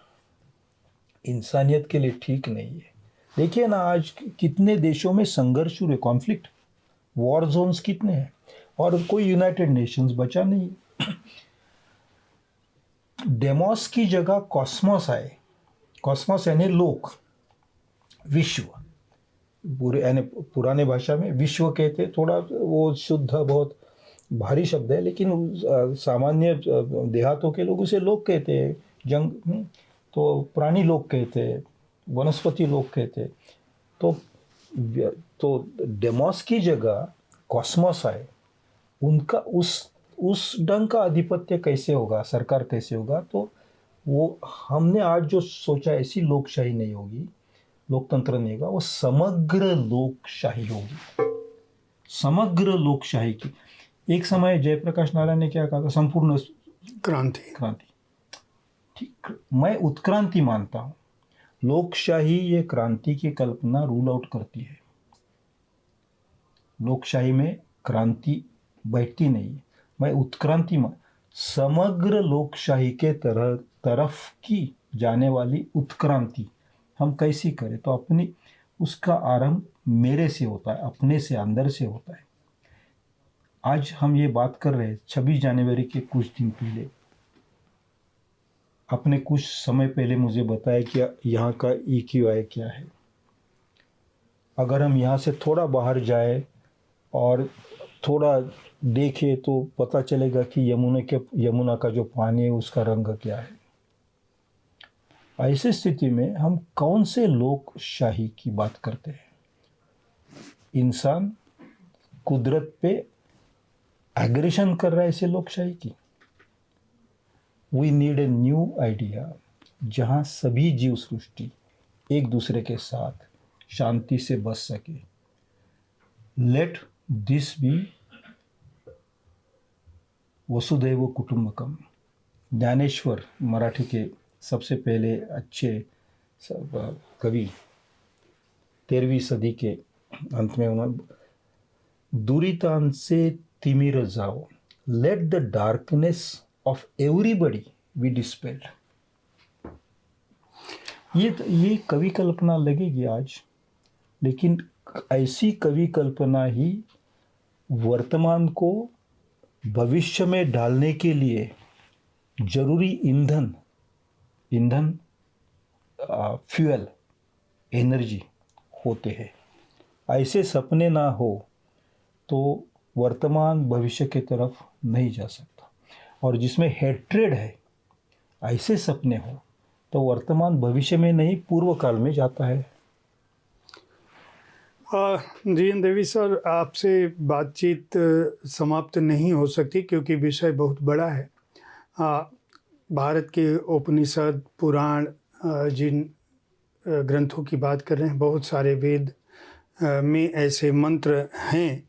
इंसानियत के लिए ठीक नहीं है। देखिए ना, आज कितने देशों में संघर्ष शुरू है, कॉन्फ्लिक्ट, वॉर जोन्स कितने हैं, और कोई यूनाइटेड नेशंस बचा नहीं। डेमोस की जगह कॉस्मोस आए। कॉस्मोस यानी लोक, विश्व, पूरे यानी पुराने भाषा में विश्व कहते, थोड़ा वो शुद्ध बहुत भारी शब्द है, लेकिन सामान्य देहातों के लोग उसे लोक कहते हैं। तो प्राणी लोक कहते हैं, वनस्पति लोक कहते हैं। तो डेमोस की जगह कॉस्मोस आए। उनका उस ढंग का आधिपत्य कैसे होगा, सरकार कैसे होगा, तो वो हमने आज जो सोचा ऐसी लोकशाही नहीं होगी, लोकतंत्र नहीं होगा, वो समग्र लोकशाही होगी, समग्र लोकशाही की। एक समय जयप्रकाश नारायण ने क्या कहा था, संपूर्ण क्रांति। ठीक, मैं उत्क्रांति मानता हूँ। लोकशाही ये क्रांति की कल्पना रूल आउट करती है। लोकशाही में क्रांति बैठती नहीं है, मैं उत्क्रांति समग्र लोकशाही के तरफ की जाने वाली उत्क्रांति हम कैसी करें, तो अपनी उसका आरंभ मेरे से होता है, अपने से, अंदर से होता है। आज हम ये बात कर रहे हैं 26 जनवरी के कुछ दिन पहले। आपने कुछ समय पहले मुझे बताया कि यहाँ का EQI क्या है। अगर हम यहाँ से थोड़ा बाहर जाए और थोड़ा देखें तो पता चलेगा कि यमुना का जो पानी है उसका रंग क्या है। ऐसी स्थिति में हम कौन से लोकशाही की बात करते हैं? इंसान कुदरत पे एग्रेशन कर रहा है ऐसे लोकशाही की। We need a new idea. जहाँ सभी जीव सृष्टि एक दूसरे के साथ शांति से बस सके। लेट दिस बी वसुधैव कुटुंबकम। ज्ञानेश्वर मराठी के सबसे पहले अच्छे कवि 13वीं सदी के अंत में उन्होंने दुरितांचे तिमिर जाओ, let the darkness of everybody be dispelled. ये कवि कल्पना लगेगी आज, लेकिन ऐसी कवि कल्पना ही वर्तमान को भविष्य में डालने के लिए जरूरी ईंधन फ्यूल एनर्जी होते हैं। ऐसे सपने ना हो तो वर्तमान भविष्य की तरफ नहीं जा सकता, और जिसमें हेट्रेड है, ऐसे सपने हो तो वर्तमान भविष्य में नहीं पूर्व काल में जाता है। जी देवी सर, आपसे बातचीत समाप्त नहीं हो सकती क्योंकि विषय बहुत बड़ा है। भारत के उपनिषद पुराण जिन ग्रंथों की बात कर रहे हैं, बहुत सारे वेद में ऐसे मंत्र हैं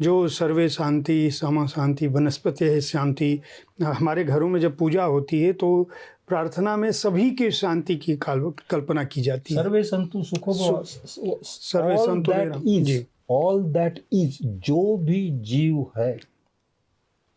जो सर्वे शांति समा शांति वनस्पति है शांति। हमारे घरों में जब पूजा होती है तो प्रार्थना में सभी की शांति की कल्पना की जाती है। सर्वे संतु सुखो सर्वे संतु जी, ऑल दैट इज, जो भी जीव है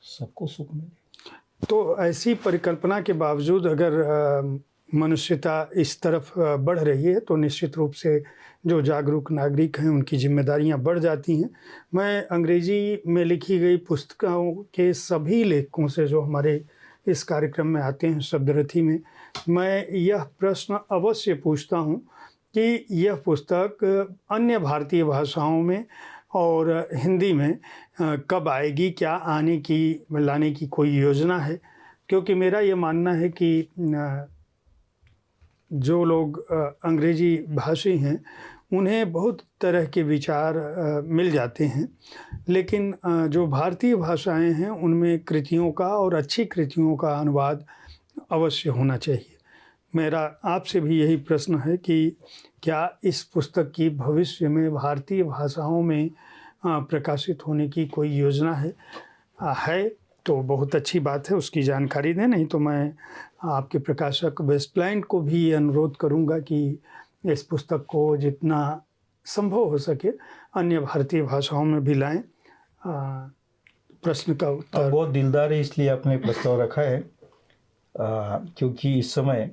सबको सुख मिले। तो ऐसी परिकल्पना के बावजूद अगर मनुष्यता इस तरफ बढ़ रही है तो निश्चित रूप से जो जागरूक नागरिक हैं उनकी जिम्मेदारियां बढ़ जाती हैं। मैं अंग्रेजी में लिखी गई पुस्तकों के सभी लेखकों से जो हमारे इस कार्यक्रम में आते हैं शब्दरथी में, मैं यह प्रश्न अवश्य पूछता हूं कि यह पुस्तक अन्य भारतीय भाषाओं में और हिंदी में कब आएगी, क्या लाने की कोई योजना है? क्योंकि मेरा ये मानना है कि जो लोग अंग्रेजी भाषी हैं उन्हें बहुत तरह के विचार मिल जाते हैं, लेकिन जो भारतीय भाषाएं हैं उनमें कृतियों का और अच्छी कृतियों का अनुवाद अवश्य होना चाहिए। मेरा आपसे भी यही प्रश्न है कि क्या इस पुस्तक की भविष्य में भारतीय भाषाओं में प्रकाशित होने की कोई योजना है तो बहुत अच्छी बात है, उसकी जानकारी दें। नहीं तो मैं आपके प्रकाशक वेस्टलैंड को भी अनुरोध करूंगा कि इस पुस्तक को जितना संभव हो सके अन्य भारतीय भाषाओं में भी लाएं। प्रश्न का उत्तर बहुत दिलदार है, इसलिए आपने प्रस्ताव रखा है क्योंकि इस समय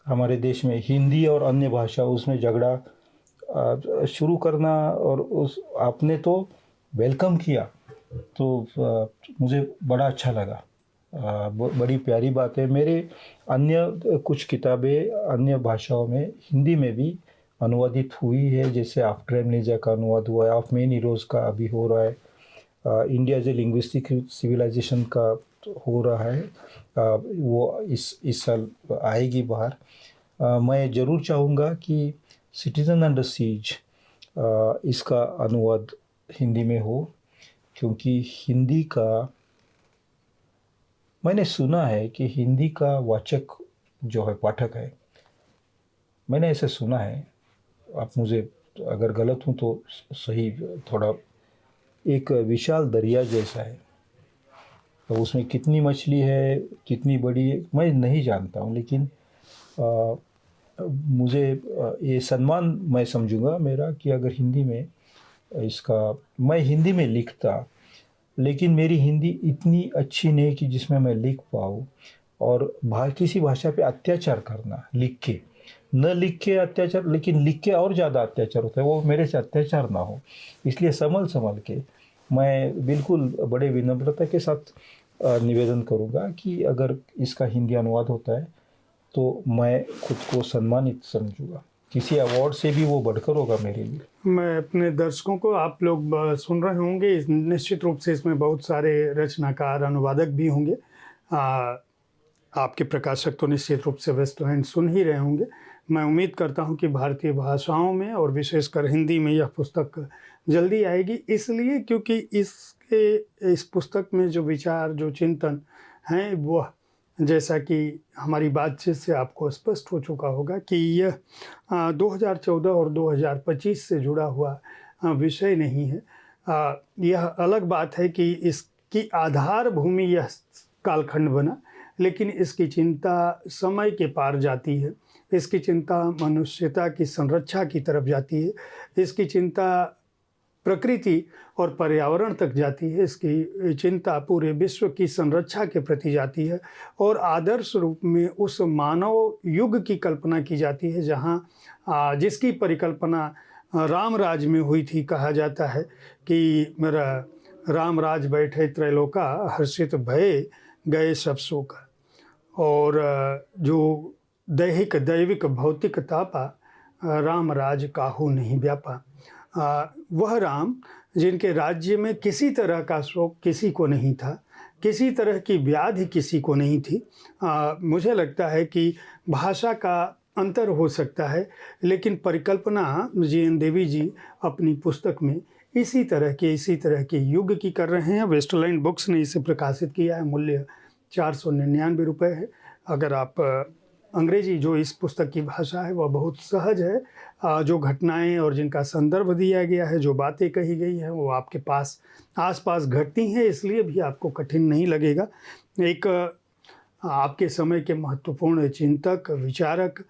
हमारे देश में हिंदी और अन्य भाषा उसमें झगड़ा शुरू करना, और उस आपने तो वेलकम किया तो मुझे बड़ा अच्छा लगा। बड़ी प्यारी बात है। मेरे अन्य कुछ किताबें अन्य भाषाओं में हिंदी में भी अनुवादित हुई है, जैसे आफ्टर एमनेसिया का अनुवाद हुआ है, ऑफ मेन हीरोज़ का अभी हो रहा है, India as a linguistic civilisation का हो रहा है, वो इस साल आएगी बाहर। मैं ज़रूर चाहूँगा कि सिटीज़न अंडर सीज इसका अनुवाद हिंदी में हो, क्योंकि हिंदी का मैंने सुना है कि हिंदी का वाचक जो है पाठक है, मैंने ऐसे सुना है, आप मुझे अगर गलत हूँ तो सही, थोड़ा एक विशाल दरिया जैसा है। तो उसमें कितनी मछली है, कितनी बड़ी है, मैं नहीं जानता हूँ, लेकिन मुझे ये सम्मान मैं समझूंगा मेरा कि अगर हिंदी में इसका, मैं हिंदी में लिखता, लेकिन मेरी हिंदी इतनी अच्छी नहीं कि जिसमें मैं लिख पाऊँ, और किसी भाषा पे अत्याचार करना, लिख के अत्याचार, लेकिन लिख के और ज़्यादा अत्याचार होता है, वो मेरे से अत्याचार ना हो। इसलिए संभल के मैं बिल्कुल बड़े विनम्रता के साथ निवेदन करूँगा कि अगर इसका हिंदी अनुवाद होता है तो मैं खुद को सम्मानित समझूंगा, किसी अवार्ड से भी वो बढ़कर होगा मेरे लिए। मैं अपने दर्शकों को, आप लोग सुन रहे होंगे, निश्चित रूप से इसमें बहुत सारे रचनाकार अनुवादक भी होंगे। आपके प्रकाशक तो निश्चित रूप से वेस्टलैंड सुन ही रहे होंगे। मैं उम्मीद करता हूं कि भारतीय भाषाओं में और विशेषकर हिंदी में यह पुस्तक जल्दी आएगी, इसलिए क्योंकि इस पुस्तक में जो विचार, जो चिंतन हैं, वह जैसा कि हमारी बातचीत से आपको स्पष्ट हो चुका होगा कि यह 2014 और 2025 से जुड़ा हुआ विषय नहीं है। यह अलग बात है कि इसकी आधार भूमि यह कालखंड बना, लेकिन इसकी चिंता समय के पार जाती है। इसकी चिंता मनुष्यता की संरक्षा की तरफ जाती है। इसकी चिंता प्रकृति और पर्यावरण तक जाती है। इसकी चिंता पूरे विश्व की संरक्षा के प्रति जाती है और आदर्श रूप में उस मानव युग की कल्पना की जाती है जहाँ जिसकी परिकल्पना राम राज में हुई थी। कहा जाता है कि मेरा राम राज बैठे त्रैलोका, हर्षित भये गए सब शोका। और जो दैहिक दैविक भौतिक तापा, राम राज काहू नहीं व्यापा। वह राम जिनके राज्य में किसी तरह का शोक किसी को नहीं था, किसी तरह की व्याधि किसी को नहीं थी। मुझे लगता है कि भाषा का अंतर हो सकता है, लेकिन परिकल्पना जीएन देवी जी अपनी पुस्तक में इसी तरह के युग की कर रहे हैं। वेस्टलैंड बुक्स ने इसे प्रकाशित किया है। मूल्य 499 रुपये है। अगर आप अंग्रेजी, जो इस पुस्तक की भाषा है वह बहुत सहज है। जो घटनाएं और जिनका संदर्भ दिया गया है, जो बातें कही गई हैं, वो आपके पास आसपास घटती हैं, इसलिए भी आपको कठिन नहीं लगेगा। एक आपके समय के महत्वपूर्ण चिंतक, विचारक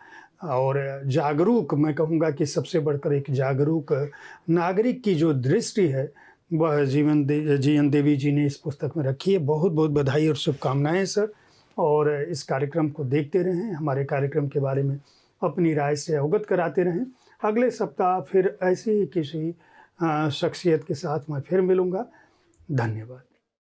और जागरूक, मैं कहूँगा कि सबसे बढ़कर एक जागरूक नागरिक की जो दृष्टि है वह जीएन देवी जी ने इस पुस्तक में रखी है। बहुत बहुत बधाई और शुभकामनाएं सर। और इस कार्यक्रम को देखते रहें, हमारे कार्यक्रम के बारे में अपनी राय से अवगत कराते रहें। अगले सप्ताह फिर ऐसी ही किसी शख्सियत के साथ मैं फिर मिलूँगा। धन्यवाद।